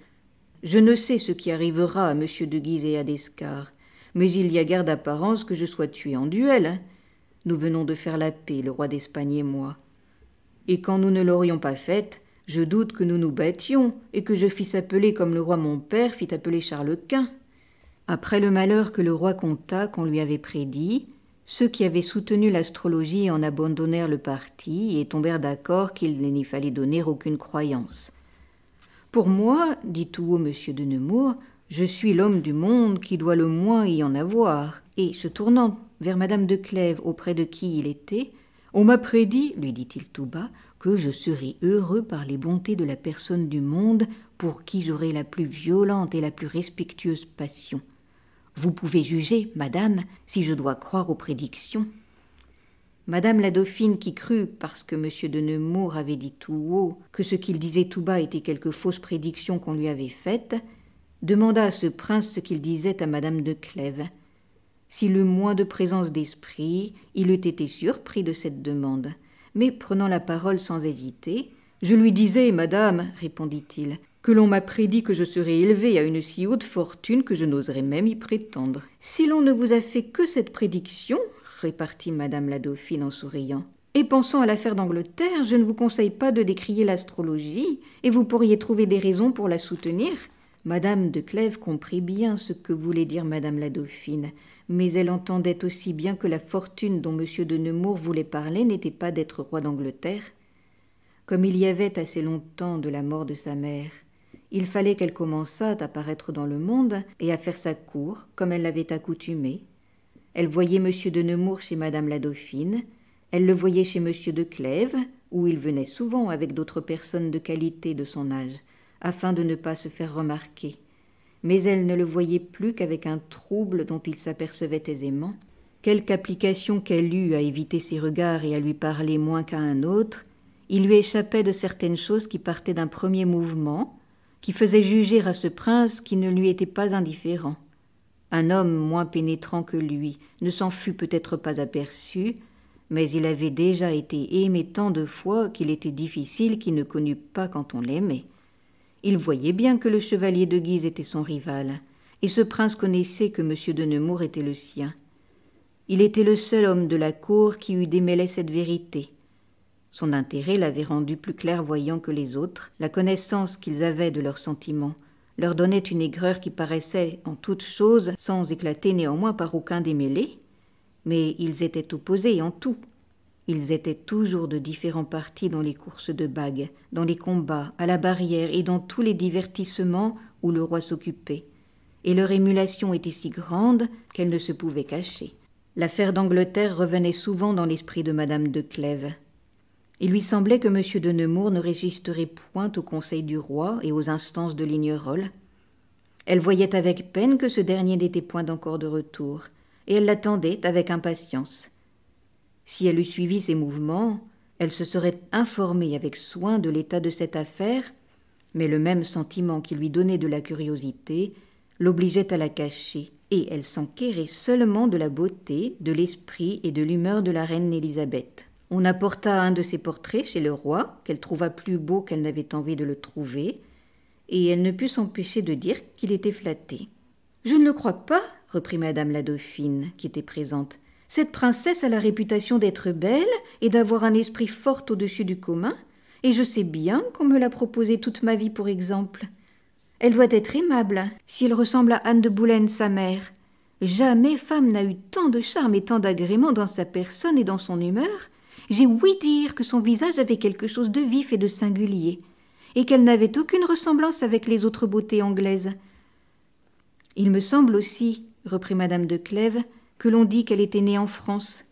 Je ne sais ce qui arrivera à M. de Guise et à d'Escars, mais il y a guère d'apparence que je sois tué en duel. Nous venons de faire la paix, le roi d'Espagne et moi. Et quand nous ne l'aurions pas faite, je doute que nous nous battions, et que je fisse appeler comme le roi mon père fit appeler Charles Quint. Après le malheur que le roi conta qu'on lui avait prédit, ceux qui avaient soutenu l'astrologie en abandonnèrent le parti et tombèrent d'accord qu'il n'y fallait donner aucune croyance. Pour moi, dit tout haut M. de Nemours, je suis l'homme du monde qui doit le moins y en avoir. Et, se tournant vers Madame de Clèves, auprès de qui il était, on m'a prédit, lui dit-il tout bas, que je serais heureux par les bontés de la personne du monde pour qui j'aurais la plus violente et la plus respectueuse passion. Vous pouvez juger, madame, si je dois croire aux prédictions. Madame la dauphine, qui crut, parce que M. de Nemours avait dit tout haut, que ce qu'il disait tout bas était quelque fausse prédiction qu'on lui avait faite, demanda à ce prince ce qu'il disait à Madame de Clèves. S'il eut moins de présence d'esprit, il eût été surpris de cette demande. Mais, prenant la parole sans hésiter, « Je lui disais, madame, répondit-il, que l'on m'a prédit que je serais élevé à une si haute fortune que je n'oserais même y prétendre. »« Si l'on ne vous a fait que cette prédiction, répartit madame la dauphine en souriant, et pensant à l'affaire d'Angleterre, je ne vous conseille pas de décrier l'astrologie, et vous pourriez trouver des raisons pour la soutenir. » Madame de Clèves comprit bien ce que voulait dire madame la dauphine, mais elle entendait aussi bien que la fortune dont M. de Nemours voulait parler n'était pas d'être roi d'Angleterre. Comme il y avait assez longtemps de la mort de sa mère, il fallait qu'elle commençât à paraître dans le monde et à faire sa cour, comme elle l'avait accoutumé. Elle voyait M. de Nemours chez madame la dauphine, elle le voyait chez M. de Clèves, où il venait souvent avec d'autres personnes de qualité de son âge, afin de ne pas se faire remarquer. Mais elle ne le voyait plus qu'avec un trouble dont il s'apercevait aisément. Quelque application qu'elle eût à éviter ses regards et à lui parler moins qu'à un autre, il lui échappait de certaines choses qui partaient d'un premier mouvement, qui faisaient juger à ce prince qui ne lui était pas indifférent. Un homme moins pénétrant que lui ne s'en fût peut-être pas aperçu, mais il avait déjà été aimé tant de fois qu'il était difficile qu'il ne connût pas quand on l'aimait. Il voyait bien que le chevalier de Guise était son rival, et ce prince connaissait que M. de Nemours était le sien. Il était le seul homme de la cour qui eût démêlé cette vérité. Son intérêt l'avait rendu plus clairvoyant que les autres. La connaissance qu'ils avaient de leurs sentiments leur donnait une aigreur qui paraissait en toutes choses, sans éclater néanmoins par aucun démêlé. Mais ils étaient opposés en tout. Ils étaient toujours de différents partis dans les courses de bagues, dans les combats, à la barrière et dans tous les divertissements où le roi s'occupait. Et leur émulation était si grande qu'elle ne se pouvait cacher. L'affaire d'Angleterre revenait souvent dans l'esprit de madame de Clèves. Il lui semblait que M. de Nemours ne résisterait point au conseil du roi et aux instances de Lignerolles. Elle voyait avec peine que ce dernier n'était point encore de retour, et elle l'attendait avec impatience. Si elle eût suivi ses mouvements, elle se serait informée avec soin de l'état de cette affaire, mais le même sentiment qui lui donnait de la curiosité l'obligeait à la cacher, et elle s'enquérait seulement de la beauté, de l'esprit et de l'humeur de la reine Élisabeth. On apporta un de ses portraits chez le roi, qu'elle trouva plus beau qu'elle n'avait envie de le trouver, et elle ne put s'empêcher de dire qu'il était flatté. « Je ne le crois pas, » reprit madame la dauphine, qui était présente. « Cette princesse a la réputation d'être belle et d'avoir un esprit fort au-dessus du commun, et je sais bien qu'on me l'a proposée toute ma vie pour exemple. Elle doit être aimable, si elle ressemble à Anne de Boulen, sa mère. Jamais femme n'a eu tant de charme et tant d'agrément dans sa personne et dans son humeur. J'ai ouï dire que son visage avait quelque chose de vif et de singulier, et qu'elle n'avait aucune ressemblance avec les autres beautés anglaises. Il me semble aussi, reprit madame de Clèves, que l'on dit qu'elle était née en France.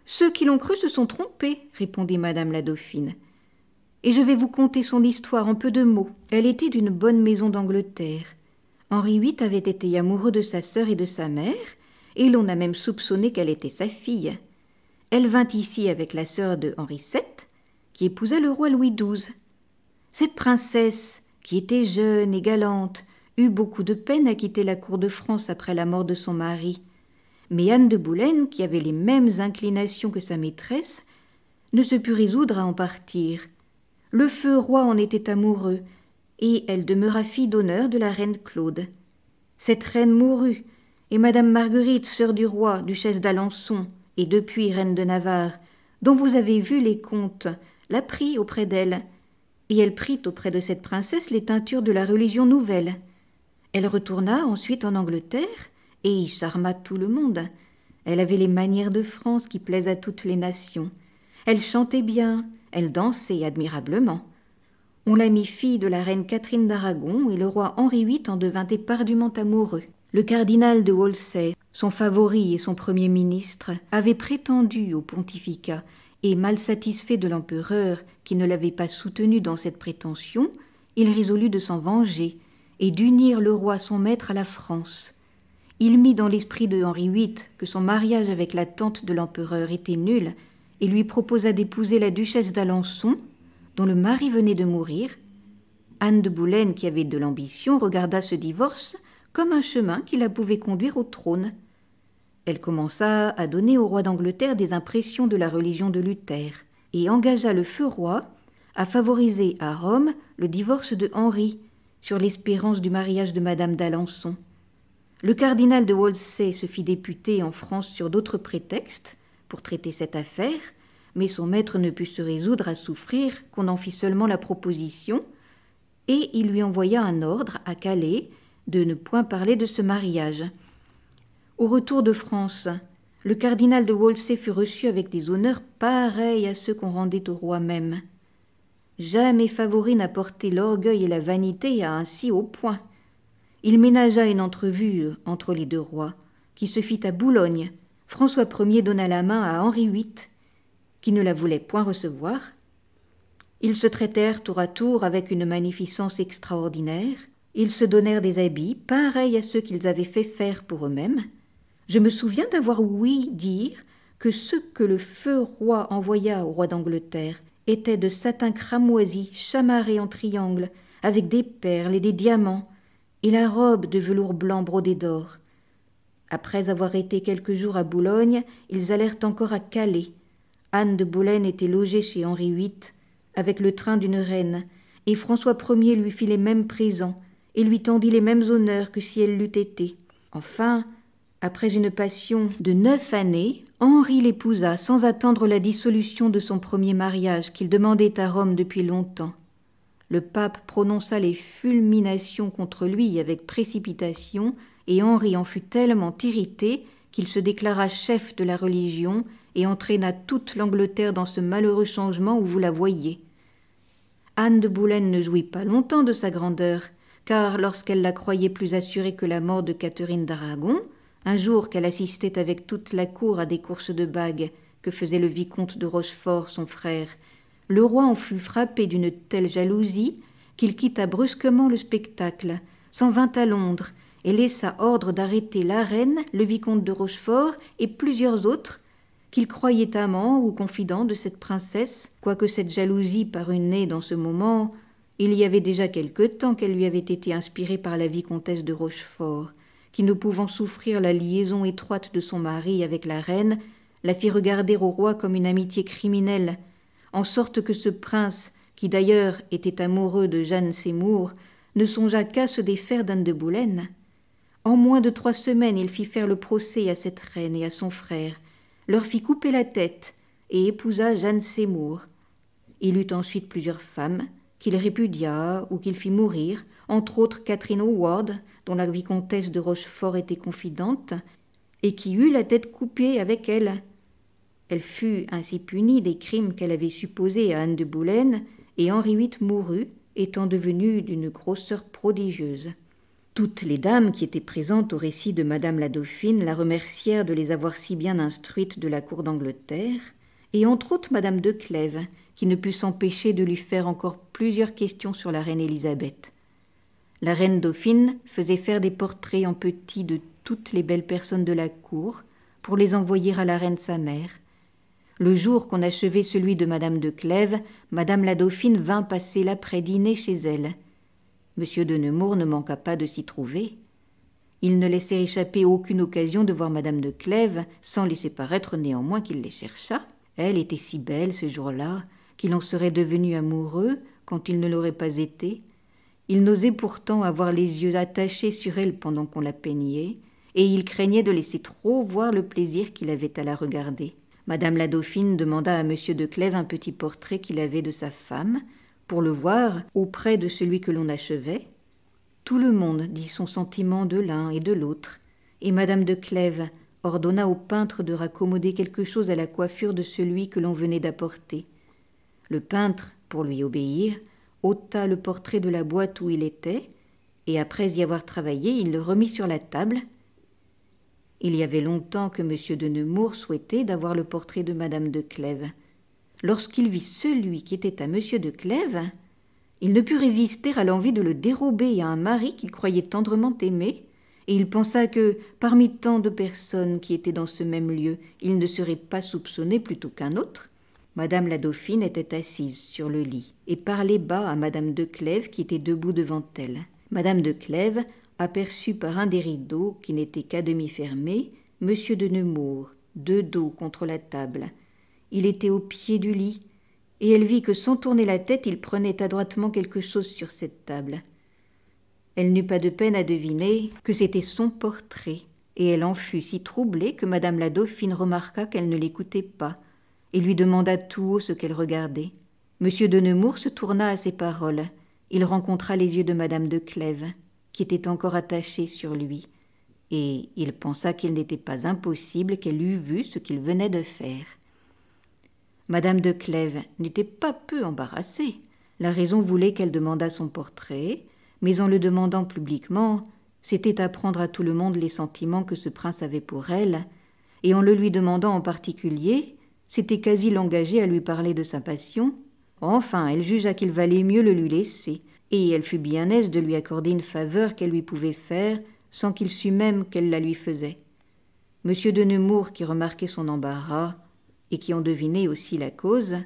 Ceux qui l'ont cru se sont trompés, répondit madame la dauphine. Et je vais vous conter son histoire en peu de mots. Elle était d'une bonne maison d'Angleterre. Henri VIII avait été amoureux de sa sœur et de sa mère, et l'on a même soupçonné qu'elle était sa fille. Elle vint ici avec la sœur de Henri VII, qui épousa le roi Louis XII. Cette princesse, qui était jeune et galante, eut beaucoup de peine à quitter la cour de France après la mort de son mari. Mais Anne de Boulêne, qui avait les mêmes inclinations que sa maîtresse, ne se put résoudre à en partir. Le feu roi en était amoureux, et elle demeura fille d'honneur de la reine Claude. Cette reine mourut, et madame Marguerite, sœur du roi, duchesse d'Alençon, et depuis reine de Navarre, dont vous avez vu les contes, la prit auprès d'elle, et elle prit auprès de cette princesse les teintures de la religion nouvelle. Elle retourna ensuite en Angleterre, et y charma tout le monde. Elle avait les manières de France qui plaisent à toutes les nations. Elle chantait bien, elle dansait admirablement. On la mit fille de la reine Catherine d'Aragon, et le roi Henri VIII en devint éperdument amoureux. Le cardinal de Wolsey, son favori et son premier ministre, avait prétendu au pontificat, et mal satisfait de l'empereur qui ne l'avait pas soutenu dans cette prétention, il résolut de s'en venger et d'unir le roi son maître à la France. Il mit dans l'esprit de Henri VIII que son mariage avec la tante de l'empereur était nul et lui proposa d'épouser la duchesse d'Alençon, dont le mari venait de mourir. Anne de Boulêne, qui avait de l'ambition, regarda ce divorce comme un chemin qui la pouvait conduire au trône. Elle commença à donner au roi d'Angleterre des impressions de la religion de Luther et engagea le feu roi à favoriser à Rome le divorce de Henri sur l'espérance du mariage de madame d'Alençon. Le cardinal de Wolsey se fit députer en France sur d'autres prétextes pour traiter cette affaire, mais son maître ne put se résoudre à souffrir qu'on en fît seulement la proposition, et il lui envoya un ordre à Calais de ne point parler de ce mariage. Au retour de France, le cardinal de Wolsey fut reçu avec des honneurs pareils à ceux qu'on rendait au roi même. Jamais favori n'a porté l'orgueil et la vanité à un si haut point. Il ménagea une entrevue entre les deux rois, qui se fit à Boulogne. François Ier donna la main à Henri VIII, qui ne la voulait point recevoir. Ils se traitèrent tour à tour avec une magnificence extraordinaire. Ils se donnèrent des habits pareils à ceux qu'ils avaient fait faire pour eux-mêmes. Je me souviens d'avoir ouï dire que ce que le feu roi envoya au roi d'Angleterre était de satin cramoisi chamarré en triangle, avec des perles et des diamants, et la robe de velours blanc brodé d'or. Après avoir été quelques jours à Boulogne, ils allèrent encore à Calais. Anne de Boulêne était logée chez Henri VIII, avec le train d'une reine, et François Ier lui fit les mêmes présents, et lui tendit les mêmes honneurs que si elle l'eût été. Enfin, après une passion de 9 années, Henri l'épousa sans attendre la dissolution de son premier mariage qu'il demandait à Rome depuis longtemps. Le pape prononça les fulminations contre lui avec précipitation, et Henri en fut tellement irrité qu'il se déclara chef de la religion et entraîna toute l'Angleterre dans ce malheureux changement où vous la voyez. Anne de Boulêne ne jouit pas longtemps de sa grandeur, car lorsqu'elle la croyait plus assurée que la mort de Catherine d'Aragon, un jour qu'elle assistait avec toute la cour à des courses de bagues que faisait le vicomte de Rochefort, son frère, le roi en fut frappé d'une telle jalousie qu'il quitta brusquement le spectacle, s'en vint à Londres et laissa ordre d'arrêter la reine, le vicomte de Rochefort et plusieurs autres qu'il croyait amants ou confidents de cette princesse, quoique cette jalousie parût née dans ce moment, il y avait déjà quelque temps qu'elle lui avait été inspirée par la vicomtesse de Rochefort, qui, ne pouvant souffrir la liaison étroite de son mari avec la reine, la fit regarder au roi comme une amitié criminelle, en sorte que ce prince, qui d'ailleurs était amoureux de Jeanne Seymour, ne songea qu'à se défaire d'Anne de Boulêne. En moins de 3 semaines, il fit faire le procès à cette reine et à son frère, leur fit couper la tête et épousa Jeanne Seymour. Il eut ensuite plusieurs femmes, qu'il répudia ou qu'il fit mourir, entre autres Catherine Howard, dont la vicomtesse de Rochefort était confidente, et qui eut la tête coupée avec elle. Elle fut ainsi punie des crimes qu'elle avait supposés à Anne de Boulêne, et Henri VIII mourut, étant devenu d'une grosseur prodigieuse. Toutes les dames qui étaient présentes au récit de Madame la Dauphine la remercièrent de les avoir si bien instruites de la cour d'Angleterre, et entre autres Madame de Clèves, qui ne put s'empêcher de lui faire encore plusieurs questions sur la reine Élisabeth. La reine Dauphine faisait faire des portraits en petit de toutes les belles personnes de la cour pour les envoyer à la reine sa mère. Le jour qu'on achevait celui de Madame de Clèves, Madame la Dauphine vint passer l'après-dîner chez elle. Monsieur de Nemours ne manqua pas de s'y trouver. Il ne laissait échapper aucune occasion de voir Madame de Clèves, sans laisser paraître néanmoins qu'il les cherchât. Elle était si belle ce jour-là qu'il en serait devenu amoureux quand il ne l'aurait pas été. Il n'osait pourtant avoir les yeux attachés sur elle pendant qu'on la peignait, et il craignait de laisser trop voir le plaisir qu'il avait à la regarder. Madame la Dauphine demanda à Monsieur de Clèves un petit portrait qu'il avait de sa femme, pour le voir auprès de celui que l'on achevait. Tout le monde dit son sentiment de l'un et de l'autre, et Madame de Clèves ordonna au peintre de raccommoder quelque chose à la coiffure de celui que l'on venait d'apporter. Le peintre, pour lui obéir, ôta le portrait de la boîte où il était, et après y avoir travaillé, il le remit sur la table. Il y avait longtemps que Monsieur de Nemours souhaitait d'avoir le portrait de Madame de Clèves. Lorsqu'il vit celui qui était à Monsieur de Clèves, il ne put résister à l'envie de le dérober à un mari qu'il croyait tendrement aimer, et il pensa que, parmi tant de personnes qui étaient dans ce même lieu, il ne serait pas soupçonné plutôt qu'un autre. Madame la Dauphine était assise sur le lit et parlait bas à Madame de Clèves qui était debout devant elle. Madame de Clèves aperçut par un des rideaux, qui n'était qu'à demi fermé, Monsieur de Nemours, de dos contre la table. Il était au pied du lit, et elle vit que sans tourner la tête, il prenait adroitement quelque chose sur cette table. Elle n'eut pas de peine à deviner que c'était son portrait, et elle en fut si troublée que Madame la Dauphine remarqua qu'elle ne l'écoutait pas, et lui demanda tout haut ce qu'elle regardait. Monsieur de Nemours se tourna à ces paroles. Il rencontra les yeux de Madame de Clèves, qui était encore attachée sur lui, et il pensa qu'il n'était pas impossible qu'elle eût vu ce qu'il venait de faire. Madame de Clèves n'était pas peu embarrassée. La raison voulait qu'elle demandât son portrait, mais en le demandant publiquement, c'était apprendre à tout le monde les sentiments que ce prince avait pour elle, et en le lui demandant en particulier, c'était quasi l'engager à lui parler de sa passion. Enfin, elle jugea qu'il valait mieux le lui laisser, et elle fut bien aise de lui accorder une faveur qu'elle lui pouvait faire sans qu'il sût même qu'elle la lui faisait. Monsieur de Nemours, qui remarquait son embarras, et qui en devinait aussi la cause,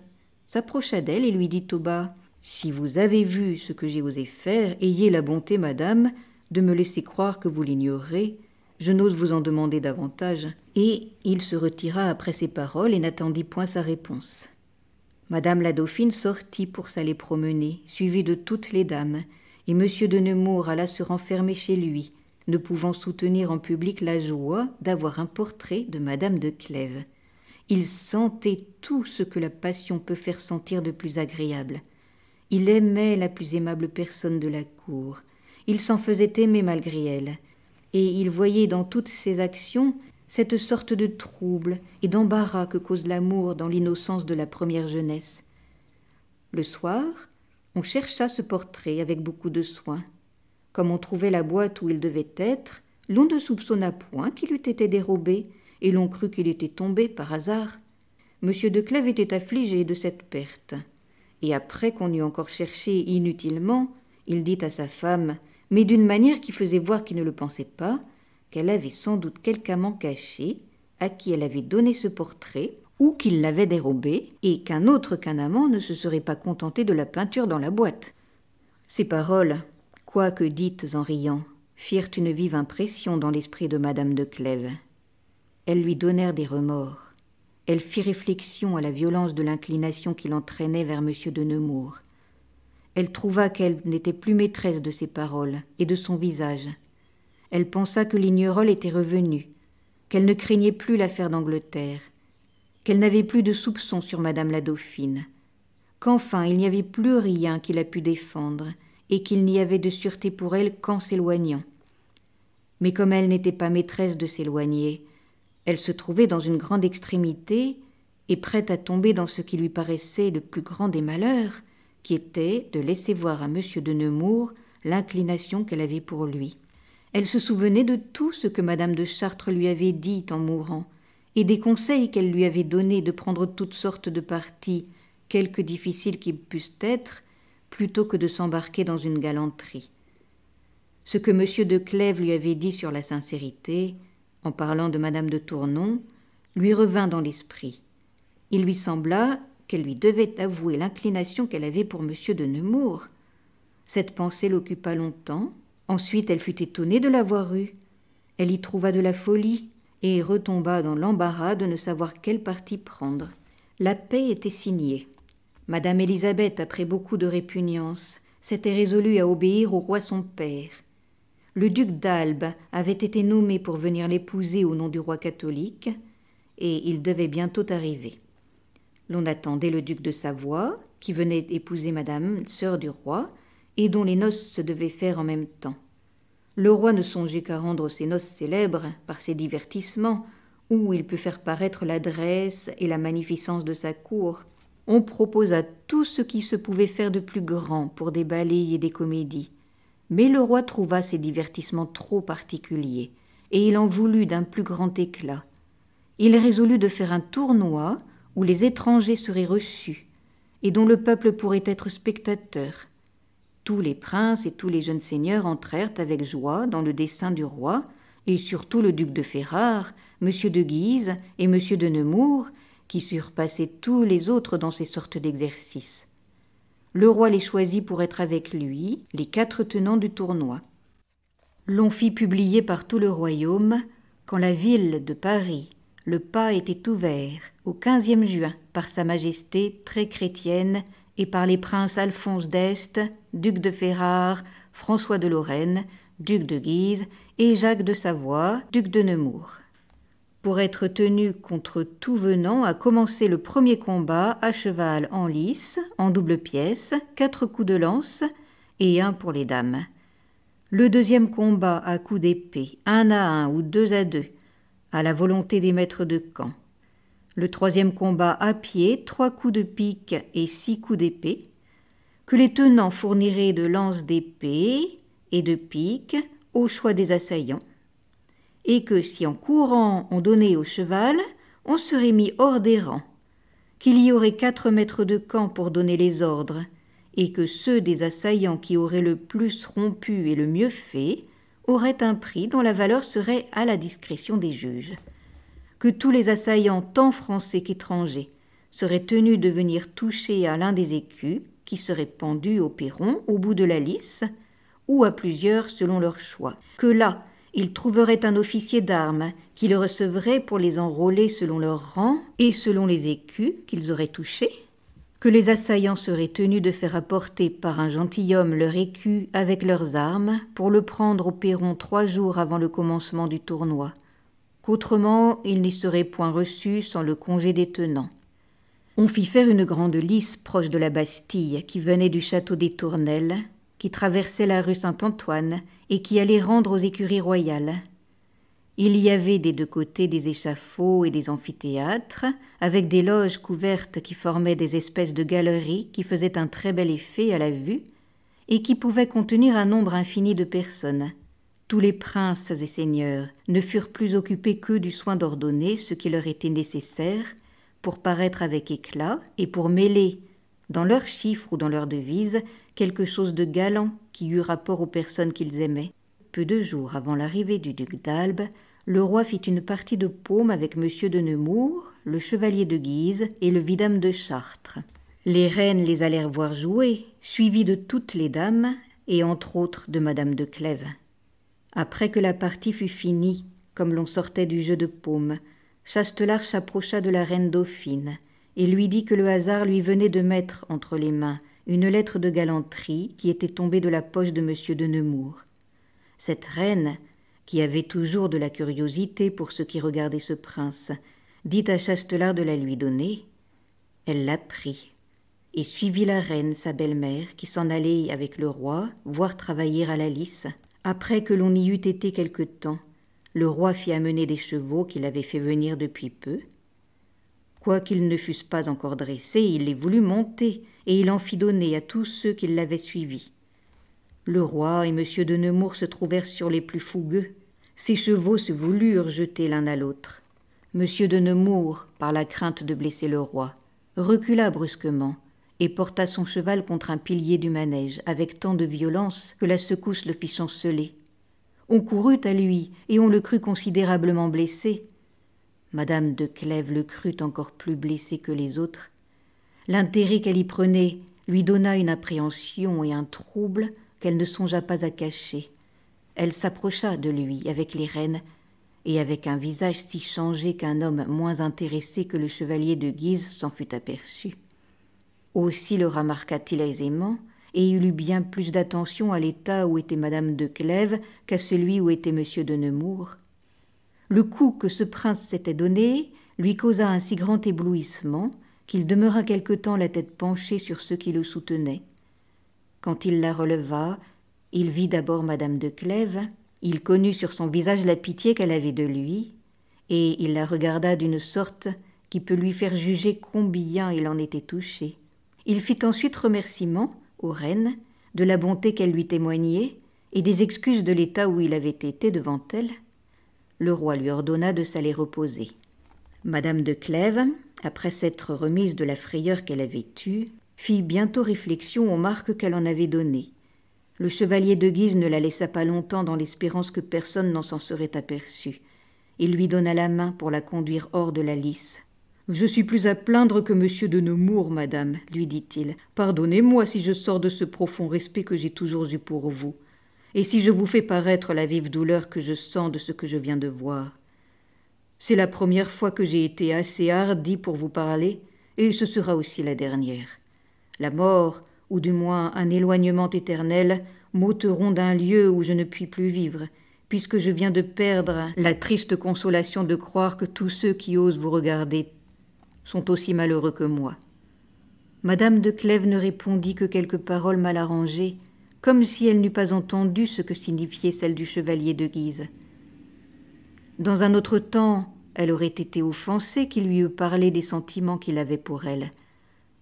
s'approcha d'elle et lui dit au bas « Si vous avez vu ce que j'ai osé faire, ayez la bonté, madame, de me laisser croire que vous l'ignorez. Je n'ose vous en demander davantage. » Et il se retira après ces paroles et n'attendit point sa réponse. Madame la Dauphine sortit pour s'aller promener, suivie de toutes les dames, et Monsieur de Nemours alla se renfermer chez lui, ne pouvant soutenir en public la joie d'avoir un portrait de Madame de Clèves. Il sentait tout ce que la passion peut faire sentir de plus agréable. Il aimait la plus aimable personne de la cour. Il s'en faisait aimer malgré elle. Et il voyait dans toutes ses actions cette sorte de trouble et d'embarras que cause l'amour dans l'innocence de la première jeunesse. Le soir, on chercha ce portrait avec beaucoup de soin. Comme on trouvait la boîte où il devait être, l'on ne soupçonna point qu'il eût été dérobé, et l'on crut qu'il était tombé par hasard. Monsieur de Clèves était affligé de cette perte, et après qu'on eut encore cherché inutilement, il dit à sa femme, mais d'une manière qui faisait voir qu'il ne le pensait pas, qu'elle avait sans doute quelque amant caché, à qui elle avait donné ce portrait, ou qu'il l'avait dérobé, et qu'un autre qu'un amant ne se serait pas contenté de la peinture dans la boîte. Ces paroles, quoique dites en riant, firent une vive impression dans l'esprit de Madame de Clèves. Elles lui donnèrent des remords. Elle fit réflexion à la violence de l'inclination qui l'entraînait vers Monsieur de Nemours. Elle trouva qu'elle n'était plus maîtresse de ses paroles et de son visage. Elle pensa que Lignerolles était revenu, qu'elle ne craignait plus l'affaire d'Angleterre, qu'elle n'avait plus de soupçons sur Madame la Dauphine, qu'enfin il n'y avait plus rien qui la pût défendre et qu'il n'y avait de sûreté pour elle qu'en s'éloignant. Mais comme elle n'était pas maîtresse de s'éloigner, elle se trouvait dans une grande extrémité et prête à tomber dans ce qui lui paraissait le plus grand des malheurs, qui était de laisser voir à Monsieur de Nemours l'inclination qu'elle avait pour lui. Elle se souvenait de tout ce que madame de Chartres lui avait dit en mourant, et des conseils qu'elle lui avait donnés de prendre toutes sortes de partis, quelque difficiles qu'ils pussent être, plutôt que de s'embarquer dans une galanterie. Ce que M. de Clèves lui avait dit sur la sincérité, en parlant de madame de Tournon, lui revint dans l'esprit. Il lui sembla qu'elle lui devait avouer l'inclination qu'elle avait pour M. de Nemours. Cette pensée l'occupa longtemps. Ensuite, elle fut étonnée de l'avoir eue. Elle y trouva de la folie et retomba dans l'embarras de ne savoir quel parti prendre. La paix était signée. Madame Élisabeth, après beaucoup de répugnance, s'était résolue à obéir au roi son père. Le duc d'Albe avait été nommé pour venir l'épouser au nom du roi catholique, et il devait bientôt arriver. L'on attendait le duc de Savoie, qui venait épouser madame, sœur du roi, et dont les noces se devaient faire en même temps. Le roi ne songeait qu'à rendre ses noces célèbres par ses divertissements, où il put faire paraître l'adresse et la magnificence de sa cour. On proposa tout ce qui se pouvait faire de plus grand pour des ballets et des comédies. Mais le roi trouva ces divertissements trop particuliers, et il en voulut d'un plus grand éclat. Il résolut de faire un tournoi où les étrangers seraient reçus, et dont le peuple pourrait être spectateur. Tous les princes et tous les jeunes seigneurs entrèrent avec joie dans le dessein du roi, et surtout le duc de Ferrare, M. de Guise et M. de Nemours, qui surpassaient tous les autres dans ces sortes d'exercices. Le roi les choisit pour être avec lui, les 4 tenants du tournoi. L'on fit publier par tout le royaume qu'en la ville de Paris, le pas était ouvert au 15e juin par Sa Majesté très chrétienne et par les princes Alphonse d'Este, duc de Ferrare, François de Lorraine, duc de Guise, et Jacques de Savoie, duc de Nemours. Pour être tenu contre tout venant à commencer le premier combat à cheval en lice, en double pièce, 4 coups de lance et 1 pour les dames. Le deuxième combat à coups d'épée, 1 à 1 ou 2 à 2, à la volonté des maîtres de camp. Le troisième combat à pied, 3 coups de pique et 6 coups d'épée, que les tenants fourniraient de lances d'épée et de pique au choix des assaillants, et que si en courant on donnait au cheval, on serait mis hors des rangs, qu'il y aurait 4 maîtres de camp pour donner les ordres, et que ceux des assaillants qui auraient le plus rompu et le mieux fait auraient un prix dont la valeur serait à la discrétion des juges, que tous les assaillants, tant français qu'étrangers, seraient tenus de venir toucher à l'un des écus, qui serait pendu au perron au bout de la lice, ou à plusieurs selon leur choix, que là, ils trouveraient un officier d'armes qui les recevrait pour les enrôler selon leur rang et selon les écus qu'ils auraient touchés, que les assaillants seraient tenus de faire apporter par un gentilhomme leur écu avec leurs armes pour le prendre au perron 3 jours avant le commencement du tournoi, qu'autrement ils n'y seraient point reçus sans le congé des tenants. On fit faire une grande lice proche de la Bastille qui venait du château des Tournelles, qui traversait la rue Saint-Antoine et qui allait rendre aux écuries royales. Il y avait des 2 côtés des échafauds et des amphithéâtres, avec des loges couvertes qui formaient des espèces de galeries qui faisaient un très bel effet à la vue et qui pouvaient contenir un nombre infini de personnes. Tous les princes et seigneurs ne furent plus occupés que du soin d'ordonner ce qui leur était nécessaire pour paraître avec éclat et pour mêler, dans leurs chiffres ou dans leurs devises, quelque chose de galant qui eût rapport aux personnes qu'ils aimaient. Peu de jours avant l'arrivée du duc d'Albe, le roi fit une partie de paume avec M. de Nemours, le chevalier de Guise et le vidame de Chartres. Les reines les allèrent voir jouer, suivies de toutes les dames, et entre autres de madame de Clèves. Après que la partie fut finie, comme l'on sortait du jeu de paume, Chastelard s'approcha de la reine dauphine et lui dit que le hasard lui venait de mettre entre les mains une lettre de galanterie qui était tombée de la poche de M. de Nemours. Cette reine, qui avait toujours de la curiosité pour ce qui regardait ce prince, dit à Chastelard de la lui donner. Elle la prit et suivit la reine, sa belle-mère, qui s'en allait avec le roi voir travailler à la lice. Après que l'on y eût été quelque temps, le roi fit amener des chevaux qu'il avait fait venir depuis peu. Quoiqu'ils ne fussent pas encore dressés, il les voulut monter, et il en fit donner à tous ceux qui l'avaient suivi. Le roi et M. de Nemours se trouvèrent sur les plus fougueux. Ces chevaux se voulurent jeter l'un à l'autre. M. de Nemours, par la crainte de blesser le roi, recula brusquement et porta son cheval contre un pilier du manège avec tant de violence que la secousse le fit chanceler. On courut à lui et on le crut considérablement blessé. Madame de Clèves le crut encore plus blessé que les autres. L'intérêt qu'elle y prenait lui donna une appréhension et un trouble qu'elle ne songea pas à cacher. Elle s'approcha de lui avec les rênes et avec un visage si changé qu'un homme moins intéressé que le chevalier de Guise s'en fut aperçu. Aussi le remarqua-t-il aisément, et il eut bien plus d'attention à l'état où était madame de Clèves qu'à celui où était monsieur de Nemours. Le coup que ce prince s'était donné lui causa un si grand éblouissement qu'il demeura quelque temps la tête penchée sur ceux qui le soutenaient. Quand il la releva, il vit d'abord madame de Clèves, il connut sur son visage la pitié qu'elle avait de lui, et il la regarda d'une sorte qui peut lui faire juger combien il en était touché. Il fit ensuite remerciement aux reines de la bonté qu'elle lui témoignait et des excuses de l'état où il avait été devant elle. Le roi lui ordonna de s'aller reposer. Madame de Clèves, après s'être remise de la frayeur qu'elle avait eue, fit bientôt réflexion aux marques qu'elle en avait données. Le chevalier de Guise ne la laissa pas longtemps dans l'espérance que personne n'en s'en serait aperçu. Il lui donna la main pour la conduire hors de la lice. « Je suis plus à plaindre que monsieur de Nemours, madame, lui dit-il. Pardonnez-moi si je sors de ce profond respect que j'ai toujours eu pour vous, et si je vous fais paraître la vive douleur que je sens de ce que je viens de voir. C'est la première fois que j'ai été assez hardi pour vous parler, et ce sera aussi la dernière. La mort, ou du moins un éloignement éternel, m'ôteront d'un lieu où je ne puis plus vivre, puisque je viens de perdre la triste consolation de croire que tous ceux qui osent vous regarder sont aussi malheureux que moi. » Madame de Clèves ne répondit que quelques paroles mal arrangées, comme si elle n'eût pas entendu ce que signifiait celle du chevalier de Guise. Dans un autre temps, elle aurait été offensée qu'il lui eût parlé des sentiments qu'il avait pour elle.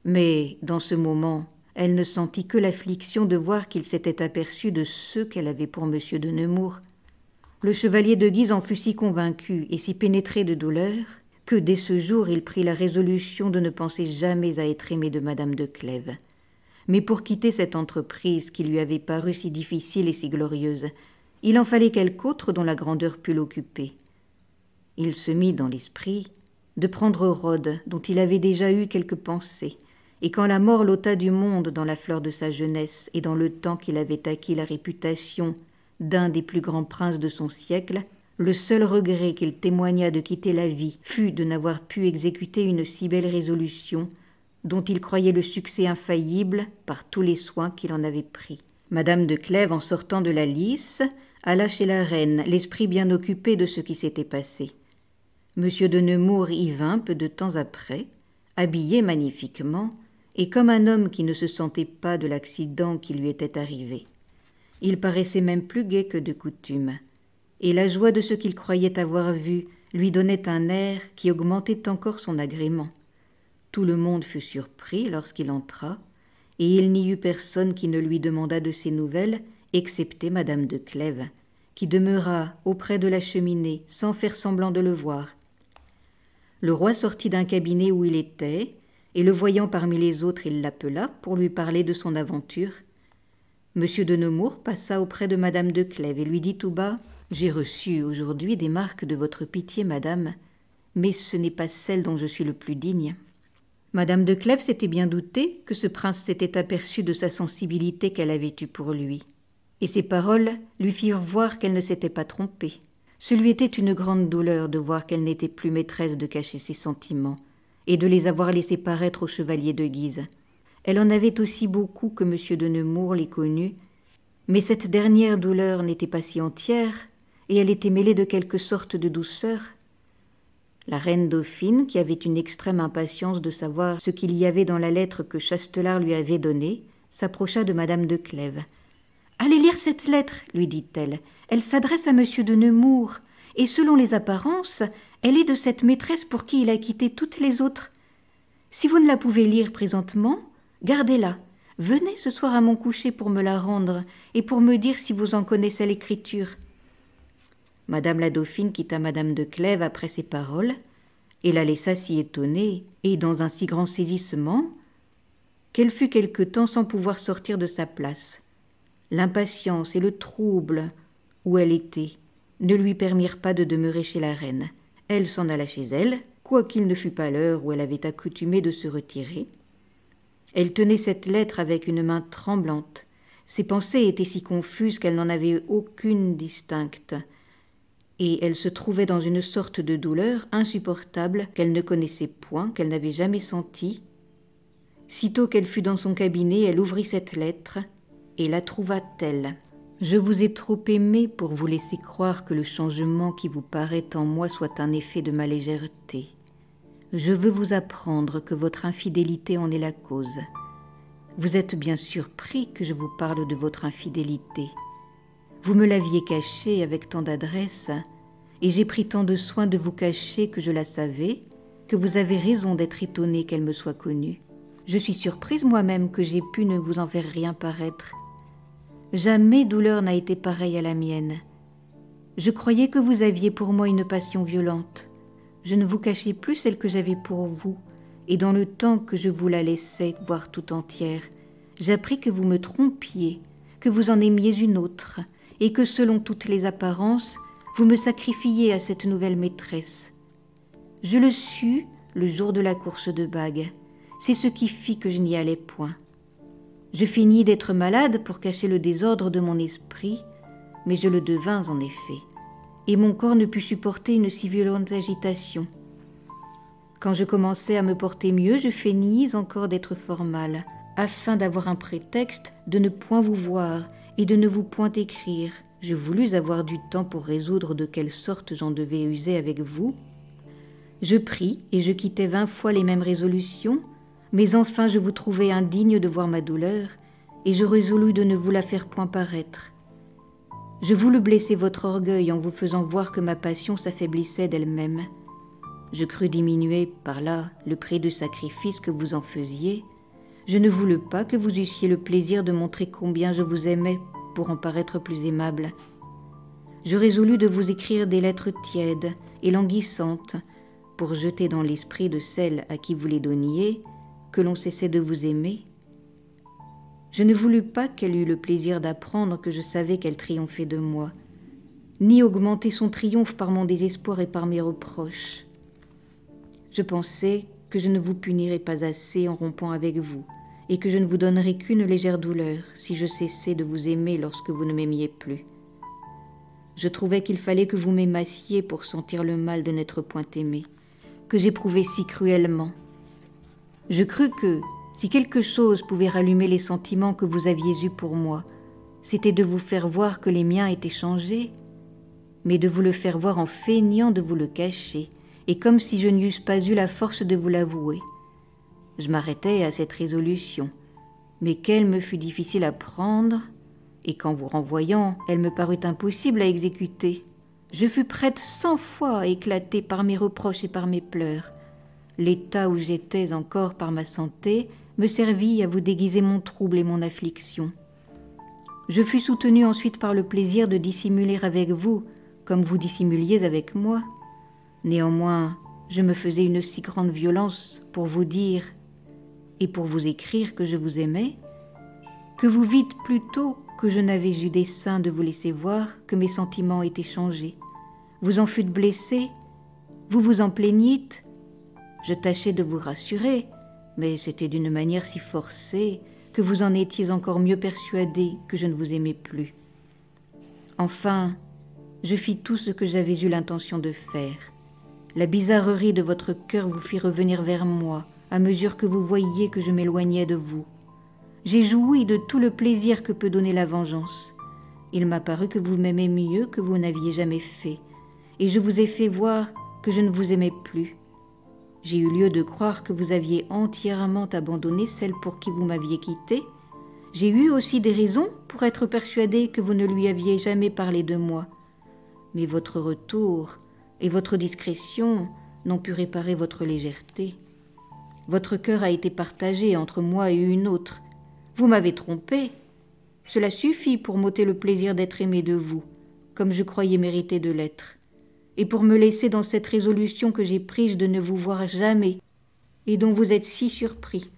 Mais, dans ce moment, elle ne sentit que l'affliction de voir qu'il s'était aperçu de ceux qu'elle avait pour M. de Nemours. Le chevalier de Guise en fut si convaincu et si pénétré de douleur que dès ce jour il prit la résolution de ne penser jamais à être aimé de madame de Clèves. Mais pour quitter cette entreprise qui lui avait paru si difficile et si glorieuse, il en fallait quelque autre dont la grandeur pût l'occuper. Il se mit dans l'esprit de prendre Rhodes, dont il avait déjà eu quelques pensées, et quand la mort l'ôta du monde dans la fleur de sa jeunesse et dans le temps qu'il avait acquis la réputation d'un des plus grands princes de son siècle, le seul regret qu'il témoigna de quitter la vie fut de n'avoir pu exécuter une si belle résolution dont il croyait le succès infaillible par tous les soins qu'il en avait pris. Madame de Clèves, en sortant de la lice, alla chez la reine, l'esprit bien occupé de ce qui s'était passé. Monsieur de Nemours y vint peu de temps après, habillé magnifiquement, et comme un homme qui ne se sentait pas de l'accident qui lui était arrivé. Il paraissait même plus gai que de coutume, et la joie de ce qu'il croyait avoir vu lui donnait un air qui augmentait encore son agrément. Tout le monde fut surpris lorsqu'il entra, et il n'y eut personne qui ne lui demandât de ses nouvelles, excepté madame de Clèves, qui demeura auprès de la cheminée sans faire semblant de le voir. Le roi sortit d'un cabinet où il était, et le voyant parmi les autres, il l'appela pour lui parler de son aventure. Monsieur de Nemours passa auprès de madame de Clèves et lui dit tout bas: « J'ai reçu aujourd'hui des marques de votre pitié, madame, mais ce n'est pas celle dont je suis le plus digne. » Madame de Clèves s'était bien doutée que ce prince s'était aperçu de sa sensibilité qu'elle avait eue pour lui, et ces paroles lui firent voir qu'elle ne s'était pas trompée. Ce lui était une grande douleur de voir qu'elle n'était plus maîtresse de cacher ses sentiments et de les avoir laissés paraître au chevalier de Guise. Elle en avait aussi beaucoup que M. de Nemours les connut, mais cette dernière douleur n'était pas si entière, et elle était mêlée de quelque sorte de douceur. La reine dauphine, qui avait une extrême impatience de savoir ce qu'il y avait dans la lettre que Chastelard lui avait donnée, s'approcha de madame de Clèves. « Allez lire cette lettre, lui dit-elle. Elle s'adresse à M. de Nemours, et selon les apparences, elle est de cette maîtresse pour qui il a quitté toutes les autres. Si vous ne la pouvez lire présentement, gardez-la. Venez ce soir à mon coucher pour me la rendre et pour me dire si vous en connaissez l'écriture. » Madame la dauphine quitta Madame de Clèves après ces paroles et la laissa si étonnée et dans un si grand saisissement qu'elle fut quelque temps sans pouvoir sortir de sa place. L'impatience et le trouble où elle était ne lui permirent pas de demeurer chez la reine. Elle s'en alla chez elle, quoiqu'il ne fût pas l'heure où elle avait accoutumé de se retirer. Elle tenait cette lettre avec une main tremblante. Ses pensées étaient si confuses qu'elle n'en avait aucune distincte, et elle se trouvait dans une sorte de douleur insupportable qu'elle ne connaissait point, qu'elle n'avait jamais sentie. Sitôt qu'elle fut dans son cabinet, elle ouvrit cette lettre et la trouva telle. « Je vous ai trop aimé pour vous laisser croire que le changement qui vous paraît en moi soit un effet de ma légèreté. Je veux vous apprendre que votre infidélité en est la cause. Vous êtes bien surpris que je vous parle de votre infidélité. Vous me l'aviez cachée avec tant d'adresse, et j'ai pris tant de soin de vous cacher que je la savais, que vous avez raison d'être étonné qu'elle me soit connue. Je suis surprise moi-même que j'ai pu ne vous en faire rien paraître. Jamais douleur n'a été pareille à la mienne. Je croyais que vous aviez pour moi une passion violente. Je ne vous cachais plus celle que j'avais pour vous, et dans le temps que je vous la laissais voir tout entière, j'appris que vous me trompiez, que vous en aimiez une autre, et que selon toutes les apparences, vous me sacrifiez à cette nouvelle maîtresse. Je le sus le jour de la course de bague. C'est ce qui fit que je n'y allais point. Je finis d'être malade pour cacher le désordre de mon esprit, mais je le devins en effet, et mon corps ne put supporter une si violente agitation. Quand je commençai à me porter mieux, je feignis encore d'être fort mal, afin d'avoir un prétexte de ne point vous voir et de ne vous point écrire. Je voulus avoir du temps pour résoudre de quelle sorte j'en devais user avec vous. Je pris et je quittai 20 fois les mêmes résolutions, mais enfin je vous trouvai indigne de voir ma douleur, et je résolus de ne vous la faire point paraître. Je voulus blesser votre orgueil en vous faisant voir que ma passion s'affaiblissait d'elle-même. Je crus diminuer par là le prix de sacrifice que vous en faisiez. Je ne voulus pas que vous eussiez le plaisir de montrer combien je vous aimais pour en paraître plus aimable. Je résolus de vous écrire des lettres tièdes et languissantes pour jeter dans l'esprit de celle à qui vous les donniez que l'on cessait de vous aimer. Je ne voulus pas qu'elle eût le plaisir d'apprendre que je savais qu'elle triomphait de moi, ni augmenter son triomphe par mon désespoir et par mes reproches. Je pensais que je ne vous punirais pas assez en rompant avec vous, et que je ne vous donnerais qu'une légère douleur si je cessais de vous aimer lorsque vous ne m'aimiez plus. Je trouvais qu'il fallait que vous m'aimassiez pour sentir le mal de n'être point aimé, que j'éprouvais si cruellement. Je crus que, si quelque chose pouvait rallumer les sentiments que vous aviez eus pour moi, c'était de vous faire voir que les miens étaient changés, mais de vous le faire voir en feignant de vous le cacher, et comme si je n'eusse pas eu la force de vous l'avouer. Je m'arrêtai à cette résolution, mais qu'elle me fut difficile à prendre, et qu'en vous renvoyant, elle me parut impossible à exécuter. Je fus prête 100 fois à éclater par mes reproches et par mes pleurs. L'état où j'étais encore par ma santé me servit à vous déguiser mon trouble et mon affliction. Je fus soutenue ensuite par le plaisir de dissimuler avec vous, comme vous dissimuliez avec moi. Néanmoins, je me faisais une si grande violence pour vous dire et pour vous écrire que je vous aimais, que vous vîtes plutôt que je n'avais eu dessein de vous laisser voir que mes sentiments étaient changés. Vous en fûtes blessé, vous vous en plaignîtes. Je tâchais de vous rassurer, mais c'était d'une manière si forcée que vous en étiez encore mieux persuadé que je ne vous aimais plus. Enfin, je fis tout ce que j'avais eu l'intention de faire. La bizarrerie de votre cœur vous fit revenir vers moi à mesure que vous voyiez que je m'éloignais de vous. J'ai joui de tout le plaisir que peut donner la vengeance. Il m'a paru que vous m'aimez mieux que vous n'aviez jamais fait, et je vous ai fait voir que je ne vous aimais plus. J'ai eu lieu de croire que vous aviez entièrement abandonné celle pour qui vous m'aviez quitté. J'ai eu aussi des raisons pour être persuadée que vous ne lui aviez jamais parlé de moi. Mais votre retour et votre discrétion n'ont pu réparer votre légèreté. Votre cœur a été partagé entre moi et une autre. Vous m'avez trompé. Cela suffit pour m'ôter le plaisir d'être aimé de vous, comme je croyais mériter de l'être, et pour me laisser dans cette résolution que j'ai prise de ne vous voir jamais, et dont vous êtes si surpris. »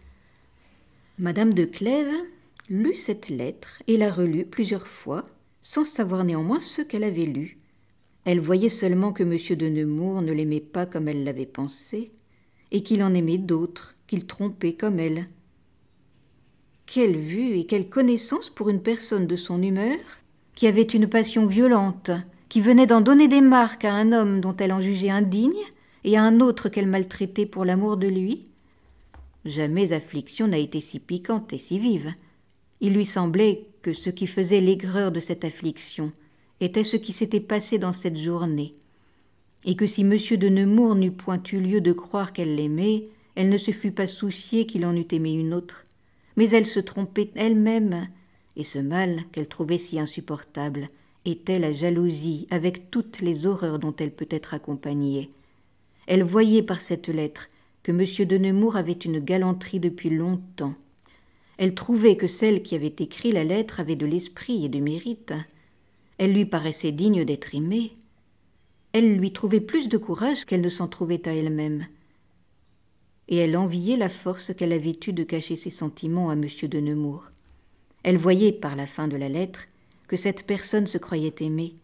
Madame de Clèves lut cette lettre et la relut plusieurs fois, sans savoir néanmoins ce qu'elle avait lu. Elle voyait seulement que M. de Nemours ne l'aimait pas comme elle l'avait pensé, et qu'il en aimait d'autres, qu'il trompait comme elle. Quelle vue et quelle connaissance pour une personne de son humeur, qui avait une passion violente, qui venait d'en donner des marques à un homme dont elle en jugeait indigne, et à un autre qu'elle maltraitait pour l'amour de lui. Jamais affliction n'a été si piquante et si vive. Il lui semblait que ce qui faisait l'aigreur de cette affliction était ce qui s'était passé dans cette journée, et que si M. de Nemours n'eût point eu lieu de croire qu'elle l'aimait, elle ne se fût pas souciée qu'il en eût aimé une autre. Mais elle se trompait elle-même, et ce mal qu'elle trouvait si insupportable était la jalousie avec toutes les horreurs dont elle peut être accompagnée. Elle voyait par cette lettre que M. de Nemours avait une galanterie depuis longtemps. Elle trouvait que celle qui avait écrit la lettre avait de l'esprit et du mérite. Elle lui paraissait digne d'être aimée. Elle lui trouvait plus de courage qu'elle ne s'en trouvait à elle-même. Et elle enviait la force qu'elle avait eue de cacher ses sentiments à M. de Nemours. Elle voyait par la fin de la lettre que cette personne se croyait aimée.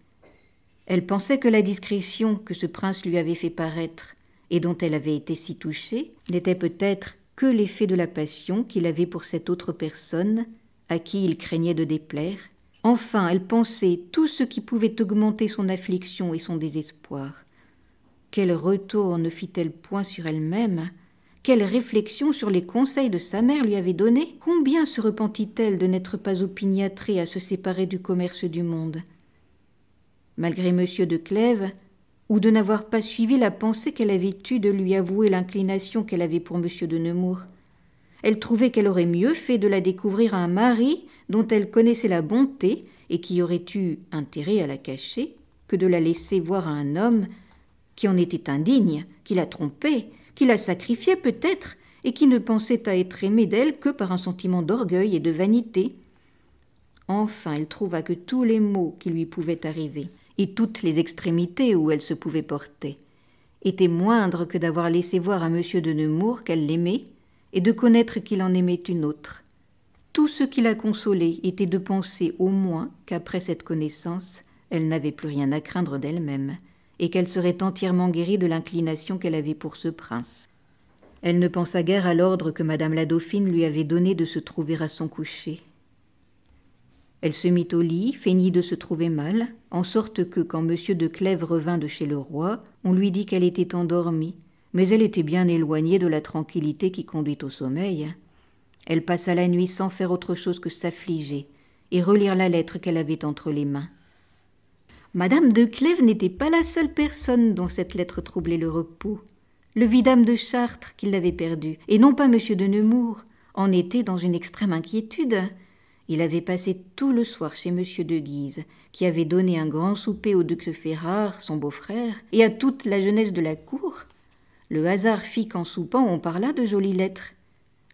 Elle pensait que la discrétion que ce prince lui avait fait paraître et dont elle avait été si touchée n'était peut-être que l'effet de la passion qu'il avait pour cette autre personne à qui il craignait de déplaire. Enfin, elle pensait tout ce qui pouvait augmenter son affliction et son désespoir. Quel retour ne fit-elle point sur elle-même? Quelle réflexion sur les conseils de sa mère lui avait donné? Combien se repentit-elle de n'être pas opiniâtrée à se séparer du commerce du monde? Malgré M. de Clèves, ou de n'avoir pas suivi la pensée qu'elle avait eue de lui avouer l'inclination qu'elle avait pour M. de Nemours, elle trouvait qu'elle aurait mieux fait de la découvrir à un mari dont elle connaissait la bonté et qui aurait eu intérêt à la cacher, que de la laisser voir à un homme qui en était indigne, qui la trompait, qui la sacrifiait peut-être, et qui ne pensait à être aimé d'elle que par un sentiment d'orgueil et de vanité. Enfin, elle trouva que tous les maux qui lui pouvaient arriver, et toutes les extrémités où elle se pouvait porter, étaient moindres que d'avoir laissé voir à M. de Nemours qu'elle l'aimait, et de connaître qu'il en aimait une autre. Tout ce qui la consolait était de penser au moins qu'après cette connaissance, elle n'avait plus rien à craindre d'elle-même, et qu'elle serait entièrement guérie de l'inclination qu'elle avait pour ce prince. Elle ne pensa guère à l'ordre que madame la dauphine lui avait donné de se trouver à son coucher. Elle se mit au lit, feignit de se trouver mal, en sorte que, quand M. de Clèves revint de chez le roi, on lui dit qu'elle était endormie, mais elle était bien éloignée de la tranquillité qui conduit au sommeil. Elle passa la nuit sans faire autre chose que s'affliger et relire la lettre qu'elle avait entre les mains. Madame de Clèves n'était pas la seule personne dont cette lettre troublait le repos. Le vidame de Chartres, qui l'avait perdu, et non pas M. de Nemours, en était dans une extrême inquiétude. Il avait passé tout le soir chez M. de Guise, qui avait donné un grand souper au duc de Ferrare, son beau-frère, et à toute la jeunesse de la cour. Le hasard fit qu'en soupant, on parla de jolies lettres.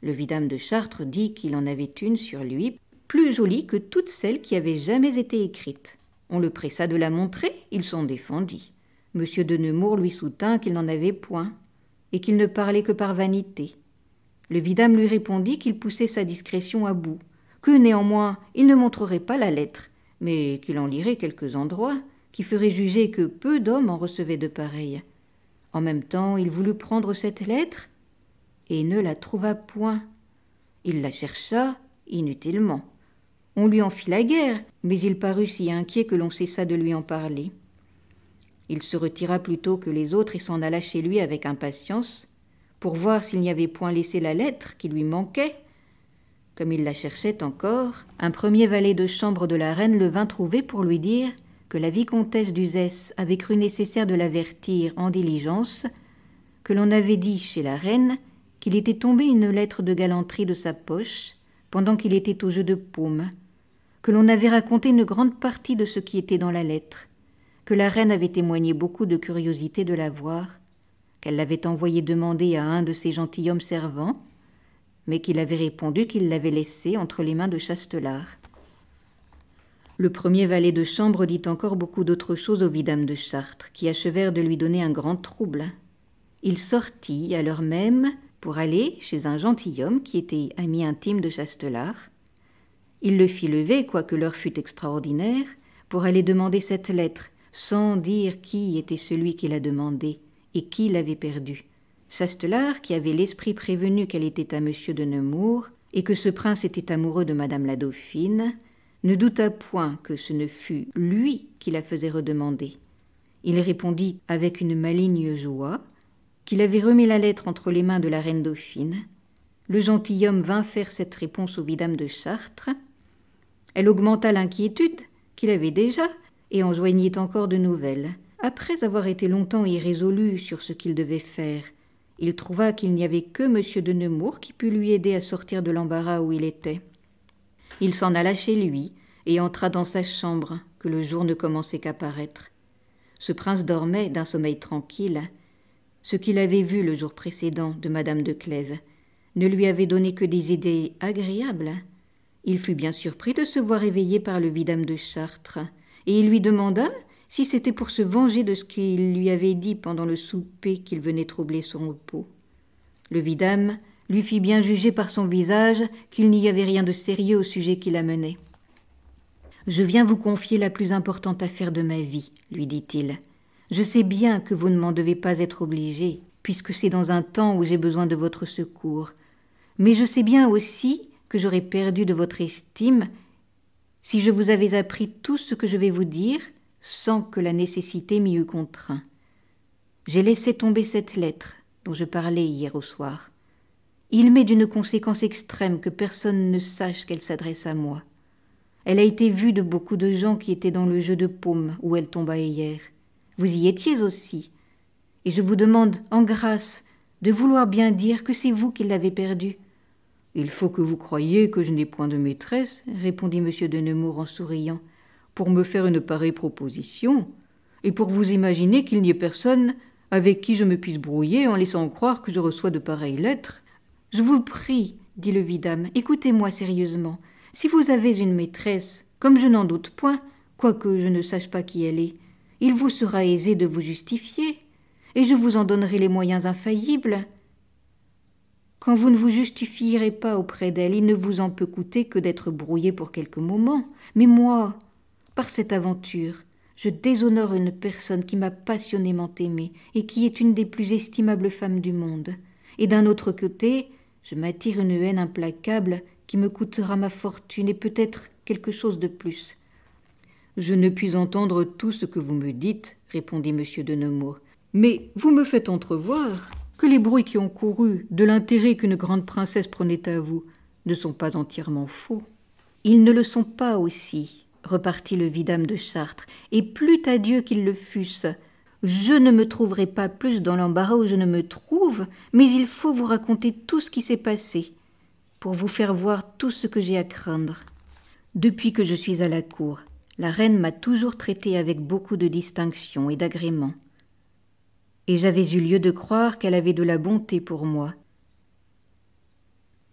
Le vidame de Chartres dit qu'il en avait une sur lui, plus jolie que toutes celles qui avaient jamais été écrites. On le pressa de la montrer, il s'en défendit. M. de Nemours lui soutint qu'il n'en avait point, et qu'il ne parlait que par vanité. Le vidame lui répondit qu'il poussait sa discrétion à bout, que néanmoins il ne montrerait pas la lettre, mais qu'il en lirait quelques endroits, qui feraient juger que peu d'hommes en recevaient de pareilles. En même temps, il voulut prendre cette lettre, et ne la trouva point. Il la chercha inutilement. On lui en fit la guerre, mais il parut si inquiet que l'on cessa de lui en parler. Il se retira plus tôt que les autres et s'en alla chez lui avec impatience, pour voir s'il n'y avait point laissé la lettre qui lui manquait. Comme il la cherchait encore, un premier valet de chambre de la reine le vint trouver pour lui dire que la vicomtesse d'Uzès avait cru nécessaire de l'avertir en diligence, que l'on avait dit chez la reine qu'il était tombé une lettre de galanterie de sa poche pendant qu'il était au jeu de paume, que l'on avait raconté une grande partie de ce qui était dans la lettre, que la reine avait témoigné beaucoup de curiosité de la voir, qu'elle l'avait envoyé demander à un de ses gentilshommes servants, mais qu'il avait répondu qu'il l'avait laissée entre les mains de Chastelard. Le premier valet de chambre dit encore beaucoup d'autres choses au vidame de Chartres, qui achevèrent de lui donner un grand trouble. Il sortit à l'heure même pour aller chez un gentilhomme qui était ami intime de Chastelard. Il le fit lever, quoique l'heure fût extraordinaire, pour aller demander cette lettre, sans dire qui était celui qui la demandait et qui l'avait perdue. Chastelard, qui avait l'esprit prévenu qu'elle était à monsieur de Nemours et que ce prince était amoureux de madame la dauphine, ne douta point que ce ne fût lui qui la faisait redemander. Il répondit avec une maligne joie qu'il avait remis la lettre entre les mains de la reine dauphine. Le gentilhomme vint faire cette réponse au vidame de Chartres. Elle augmenta l'inquiétude qu'il avait déjà et en joignit encore de nouvelles. Après avoir été longtemps irrésolu sur ce qu'il devait faire, il trouva qu'il n'y avait que monsieur de Nemours qui pût lui aider à sortir de l'embarras où il était. Il s'en alla chez lui et entra dans sa chambre, que le jour ne commençait qu'à paraître. Ce prince dormait d'un sommeil tranquille. Ce qu'il avait vu le jour précédent de madame de Clèves ne lui avait donné que des idées agréables. Il fut bien surpris de se voir éveillé par le vidame de Chartres, et il lui demanda si c'était pour se venger de ce qu'il lui avait dit pendant le souper qu'il venait troubler son repos. Le vidame lui fit bien juger par son visage qu'il n'y avait rien de sérieux au sujet qui l'amenait. « Je viens vous confier la plus importante affaire de ma vie, lui dit-il. Je sais bien que vous ne m'en devez pas être obligé, puisque c'est dans un temps où j'ai besoin de votre secours. Mais je sais bien aussi que j'aurais perdu de votre estime si je vous avais appris tout ce que je vais vous dire sans que la nécessité m'y eût contraint. J'ai laissé tomber cette lettre dont je parlais hier au soir. Il m'est d'une conséquence extrême que personne ne sache qu'elle s'adresse à moi. Elle a été vue de beaucoup de gens qui étaient dans le jeu de paume où elle tomba hier. Vous y étiez aussi, et je vous demande en grâce de vouloir bien dire que c'est vous qui l'avez perdue. »« Il faut que vous croyiez que je n'ai point de maîtresse, » répondit M. de Nemours en souriant, « pour me faire une pareille proposition, et pour vous imaginer qu'il n'y ait personne avec qui je me puisse brouiller en laissant croire que je reçois de pareilles lettres. »« Je vous prie, » dit le vidame, « écoutez-moi sérieusement. Si vous avez une maîtresse, comme je n'en doute point, quoique je ne sache pas qui elle est, il vous sera aisé de vous justifier, et je vous en donnerai les moyens infaillibles. Quand vous ne vous justifierez pas auprès d'elle, il ne vous en peut coûter que d'être brouillé pour quelques moments. Mais moi, par cette aventure, je déshonore une personne qui m'a passionnément aimée et qui est une des plus estimables femmes du monde. Et d'un autre côté, je m'attire une haine implacable qui me coûtera ma fortune et peut-être quelque chose de plus. »« Je ne puis entendre tout ce que vous me dites, » répondit M. de Nemours, « mais vous me faites entrevoir que les bruits qui ont couru de l'intérêt qu'une grande princesse prenait à vous ne sont pas entièrement faux. »« Ils ne le sont pas aussi, » repartit le vidame de Chartres, « et plût à Dieu qu'ils le fussent. Je ne me trouverai pas plus dans l'embarras où je ne me trouve, mais il faut vous raconter tout ce qui s'est passé, pour vous faire voir tout ce que j'ai à craindre. Depuis que je suis à la cour, la reine m'a toujours traité avec beaucoup de distinction et d'agrément, et j'avais eu lieu de croire qu'elle avait de la bonté pour moi.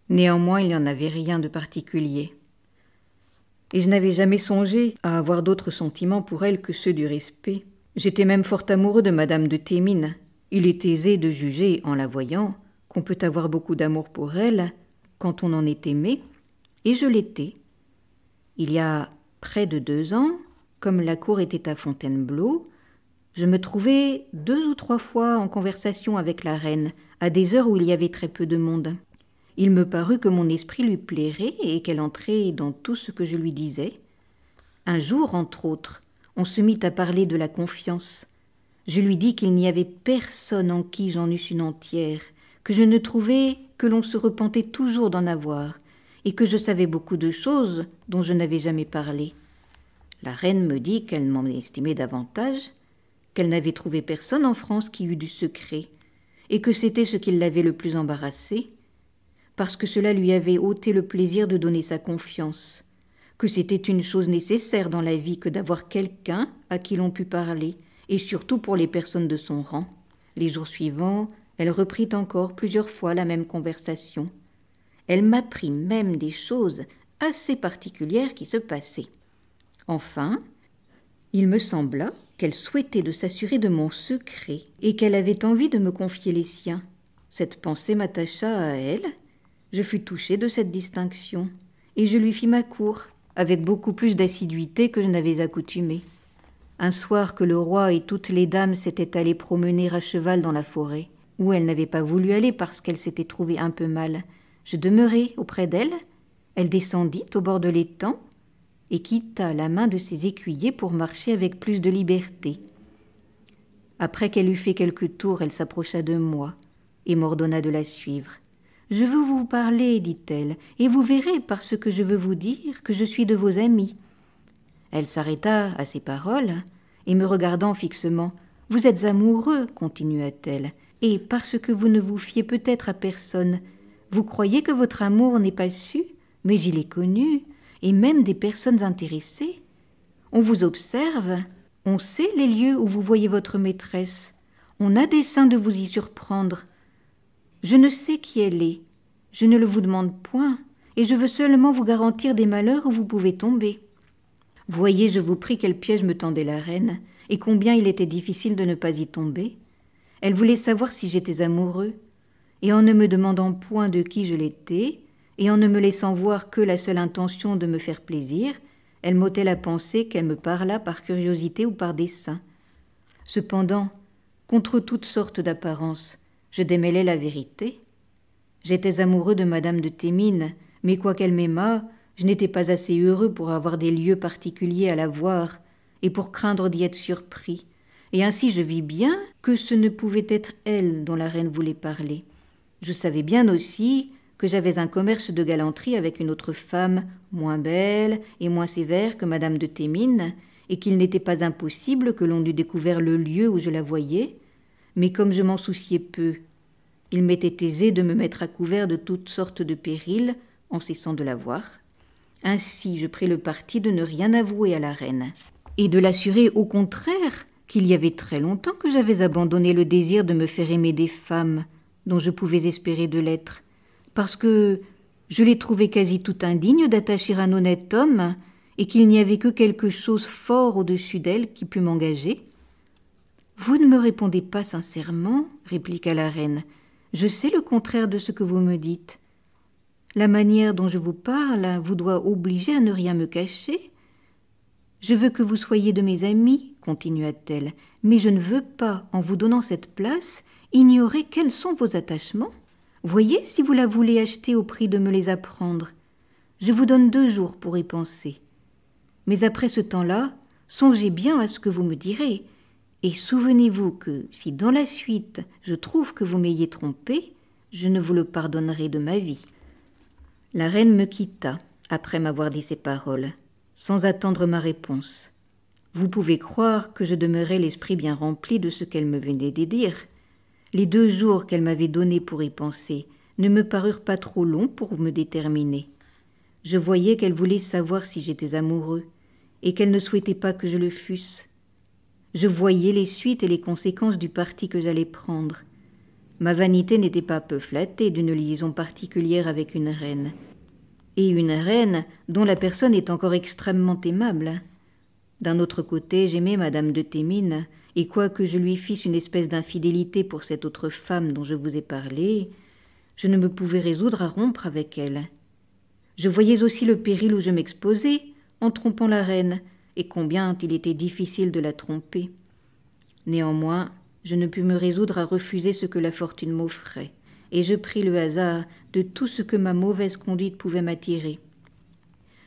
Néanmoins, il n'y en avait rien de particulier, et je n'avais jamais songé à avoir d'autres sentiments pour elle que ceux du respect. J'étais même fort amoureux de madame de Thémines. Il est aisé de juger, en la voyant, qu'on peut avoir beaucoup d'amour pour elle quand on en est aimé, et je l'étais. Il y a près de 2 ans, comme la cour était à Fontainebleau, je me trouvai 2 ou 3 fois en conversation avec la reine, à des heures où il y avait très peu de monde. Il me parut que mon esprit lui plairait et qu'elle entrait dans tout ce que je lui disais. Un jour, entre autres, on se mit à parler de la confiance. Je lui dis qu'il n'y avait personne en qui j'en eusse une entière, que je ne trouvais que l'on se repentait toujours d'en avoir, et que je savais beaucoup de choses dont je n'avais jamais parlé. La reine me dit qu'elle m'en estimait davantage, qu'elle n'avait trouvé personne en France qui eût du secret, et que c'était ce qui l'avait le plus embarrassé, parce que cela lui avait ôté le plaisir de donner sa confiance, que c'était une chose nécessaire dans la vie que d'avoir quelqu'un à qui l'on pût parler, et surtout pour les personnes de son rang. Les jours suivants, elle reprit encore plusieurs fois la même conversation. Elle m'apprit même des choses assez particulières qui se passaient. Enfin, il me sembla qu'elle souhaitait de s'assurer de mon secret et qu'elle avait envie de me confier les siens. Cette pensée m'attacha à elle. Je fus touchée de cette distinction et je lui fis ma cour avec beaucoup plus d'assiduité que je n'avais accoutumé. Un soir que le roi et toutes les dames s'étaient allées promener à cheval dans la forêt, où elle n'avait pas voulu aller parce qu'elle s'était trouvée un peu mal, je demeurai auprès d'elle. Elle descendit au bord de l'étang et quitta la main de ses écuyers pour marcher avec plus de liberté. Après qu'elle eut fait quelques tours, elle s'approcha de moi et m'ordonna de la suivre. « Je veux vous parler, dit-elle, et vous verrez par ce que je veux vous dire que je suis de vos amis. » Elle s'arrêta à ces paroles et me regardant fixement. « Vous êtes amoureux, continua-t-elle, et parce que vous ne vous fiez peut-être à personne, vous croyez que votre amour n'est pas su, mais j'y l'ai connu, et même des personnes intéressées. On vous observe, on sait les lieux où vous voyez votre maîtresse, on a dessein de vous y surprendre. Je ne sais qui elle est, je ne le vous demande point, et je veux seulement vous garantir des malheurs où vous pouvez tomber. Voyez, je vous prie, quel piège me tendait la reine, et combien il était difficile de ne pas y tomber. Elle voulait savoir si j'étais amoureux, et en ne me demandant point de qui je l'étais, et en ne me laissant voir que la seule intention de me faire plaisir, elle m'ôtait la pensée qu'elle me parlât par curiosité ou par dessein. Cependant, contre toutes sortes d'apparences, je démêlais la vérité. J'étais amoureux de madame de Thémines, mais quoiqu'elle m'aimât, je n'étais pas assez heureux pour avoir des lieux particuliers à la voir et pour craindre d'y être surpris. Et ainsi je vis bien que ce ne pouvait être elle dont la reine voulait parler. Je savais bien aussi que j'avais un commerce de galanterie avec une autre femme moins belle et moins sévère que madame de Thémines, et qu'il n'était pas impossible que l'on eût découvert le lieu où je la voyais, mais comme je m'en souciais peu, il m'était aisé de me mettre à couvert de toutes sortes de périls en cessant de la voir. Ainsi je pris le parti de ne rien avouer à la reine, et de l'assurer au contraire qu'il y avait très longtemps que j'avais abandonné le désir de me faire aimer des femmes dont je pouvais espérer de l'être, parce que je les trouvais quasi tout indignes d'attacher un honnête homme et qu'il n'y avait que quelque chose fort au-dessus d'elle qui pût m'engager. « Vous ne me répondez pas sincèrement, répliqua la reine. Je sais le contraire de ce que vous me dites. La manière dont je vous parle vous doit obliger à ne rien me cacher. Je veux que vous soyez de mes amis, continua-t-elle, mais je ne veux pas, en vous donnant cette place, ignorer quels sont vos attachements. Voyez si vous la voulez acheter au prix de me les apprendre. Je vous donne 2 jours pour y penser. Mais après ce temps-là, songez bien à ce que vous me direz, et souvenez-vous que si dans la suite je trouve que vous m'ayez trompé, je ne vous le pardonnerai de ma vie. » La reine me quitta, après m'avoir dit ces paroles, sans attendre ma réponse. Vous pouvez croire que je demeurais l'esprit bien rempli de ce qu'elle me venait de dire. Les 2 jours qu'elle m'avait donnés pour y penser ne me parurent pas trop longs pour me déterminer. Je voyais qu'elle voulait savoir si j'étais amoureux, et qu'elle ne souhaitait pas que je le fusse. Je voyais les suites et les conséquences du parti que j'allais prendre. Ma vanité n'était pas peu flattée d'une liaison particulière avec une reine, et une reine dont la personne est encore extrêmement aimable. D'un autre côté, j'aimais madame de Thémines, et quoique je lui fisse une espèce d'infidélité pour cette autre femme dont je vous ai parlé, je ne me pouvais résoudre à rompre avec elle. Je voyais aussi le péril où je m'exposais en trompant la reine, et combien il était difficile de la tromper. Néanmoins, je ne pus me résoudre à refuser ce que la fortune m'offrait, et je pris le hasard de tout ce que ma mauvaise conduite pouvait m'attirer.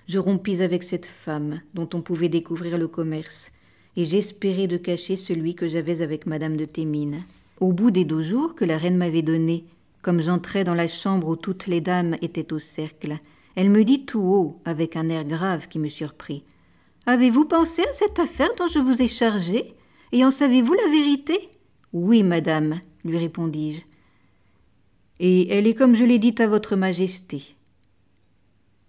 Je rompis avec cette femme dont on pouvait découvrir le commerce, et j'espérais de cacher celui que j'avais avec madame de Thémines. Au bout des 2 jours que la reine m'avait donnés, comme j'entrais dans la chambre où toutes les dames étaient au cercle, elle me dit tout haut, avec un air grave qui me surprit. « Avez-vous pensé à cette affaire dont je vous ai chargé, et en savez-vous la vérité ?»« Oui, madame, lui répondis-je. Et elle est comme je l'ai dit à votre majesté. »«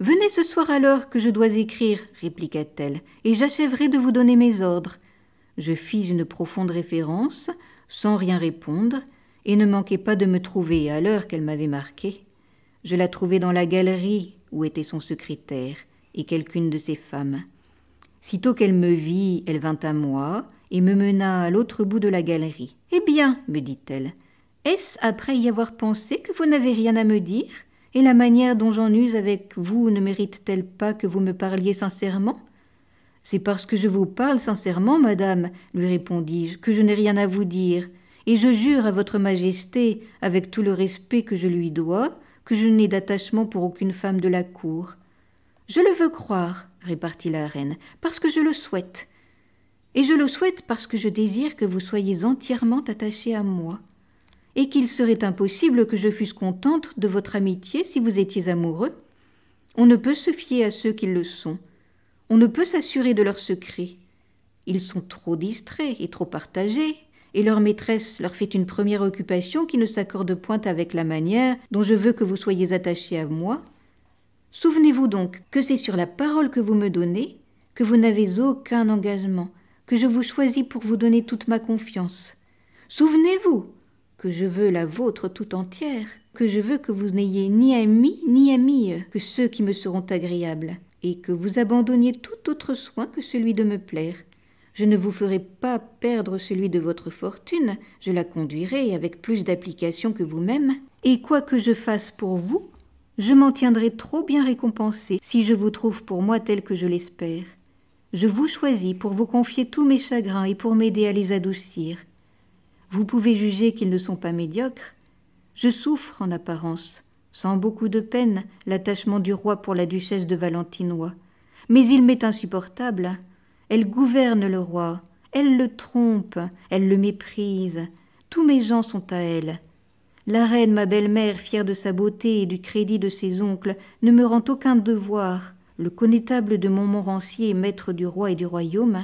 Venez ce soir alors que je dois écrire, répliqua-t-elle, et j'achèverai de vous donner mes ordres. » Je fis une profonde référence, sans rien répondre, et ne manquai pas de me trouver à l'heure qu'elle m'avait marquée. Je la trouvai dans la galerie où était son secrétaire et quelqu'une de ses femmes. Sitôt qu'elle me vit, elle vint à moi et me mena à l'autre bout de la galerie. « Eh bien, me dit-elle, est-ce après y avoir pensé que vous n'avez rien à me dire? Et la manière dont j'en use avec vous ne mérite-t-elle pas que vous me parliez sincèrement ?»« C'est parce que je vous parle sincèrement, madame, lui répondis-je, que je n'ai rien à vous dire, et je jure à votre majesté, avec tout le respect que je lui dois, que je n'ai d'attachement pour aucune femme de la cour. »« Je le veux croire, répartit la reine, parce que je le souhaite. Et je le souhaite parce que je désire que vous soyez entièrement attaché à moi, et qu'il serait impossible que je fusse contente de votre amitié si vous étiez amoureux. On ne peut se fier à ceux qui le sont. On ne peut s'assurer de leurs secrets. Ils sont trop distraits et trop partagés, et leur maîtresse leur fait une première occupation qui ne s'accorde point avec la manière dont je veux que vous soyez attachés à moi. Souvenez-vous donc que c'est sur la parole que vous me donnez que vous n'avez aucun engagement, que je vous choisis pour vous donner toute ma confiance. Souvenez-vous que je veux la vôtre tout entière, que je veux que vous n'ayez ni amis ni amies que ceux qui me seront agréables, et que vous abandonniez tout autre soin que celui de me plaire. Je ne vous ferai pas perdre celui de votre fortune, je la conduirai avec plus d'application que vous-même, et quoi que je fasse pour vous, je m'en tiendrai trop bien récompensée si je vous trouve pour moi tel que je l'espère. Je vous choisis pour vous confier tous mes chagrins et pour m'aider à les adoucir. Vous pouvez juger qu'ils ne sont pas médiocres. Je souffre en apparence, sans beaucoup de peine, l'attachement du roi pour la duchesse de Valentinois. Mais il m'est insupportable. Elle gouverne le roi, elle le trompe, elle le méprise. Tous mes gens sont à elle. La reine, ma belle-mère, fière de sa beauté et du crédit de ses oncles, ne me rend aucun devoir. Le connétable de Montmorency est maître du roi et du royaume.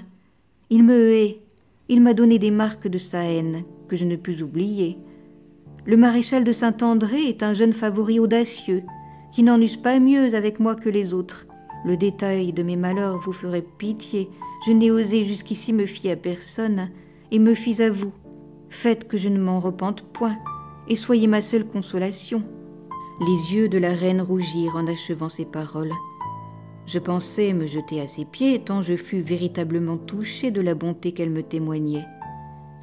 Il me hait. Il m'a donné des marques de sa haine, que je ne pus oublier. Le maréchal de Saint-André est un jeune favori audacieux, qui n'en use pas mieux avec moi que les autres. Le détail de mes malheurs vous ferait pitié. Je n'ai osé jusqu'ici me fier à personne, et me fie à vous. Faites que je ne m'en repente point, et soyez ma seule consolation. » Les yeux de la reine rougirent en achevant ces paroles. Je pensais me jeter à ses pieds, tant je fus véritablement touchée de la bonté qu'elle me témoignait.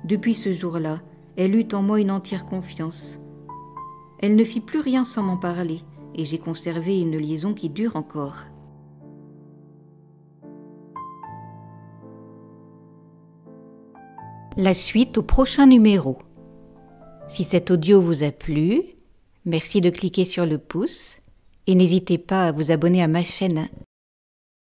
Depuis ce jour-là, elle eut en moi une entière confiance. Elle ne fit plus rien sans m'en parler, et j'ai conservé une liaison qui dure encore. La suite au prochain numéro. Si cet audio vous a plu, merci de cliquer sur le pouce et n'hésitez pas à vous abonner à ma chaîne.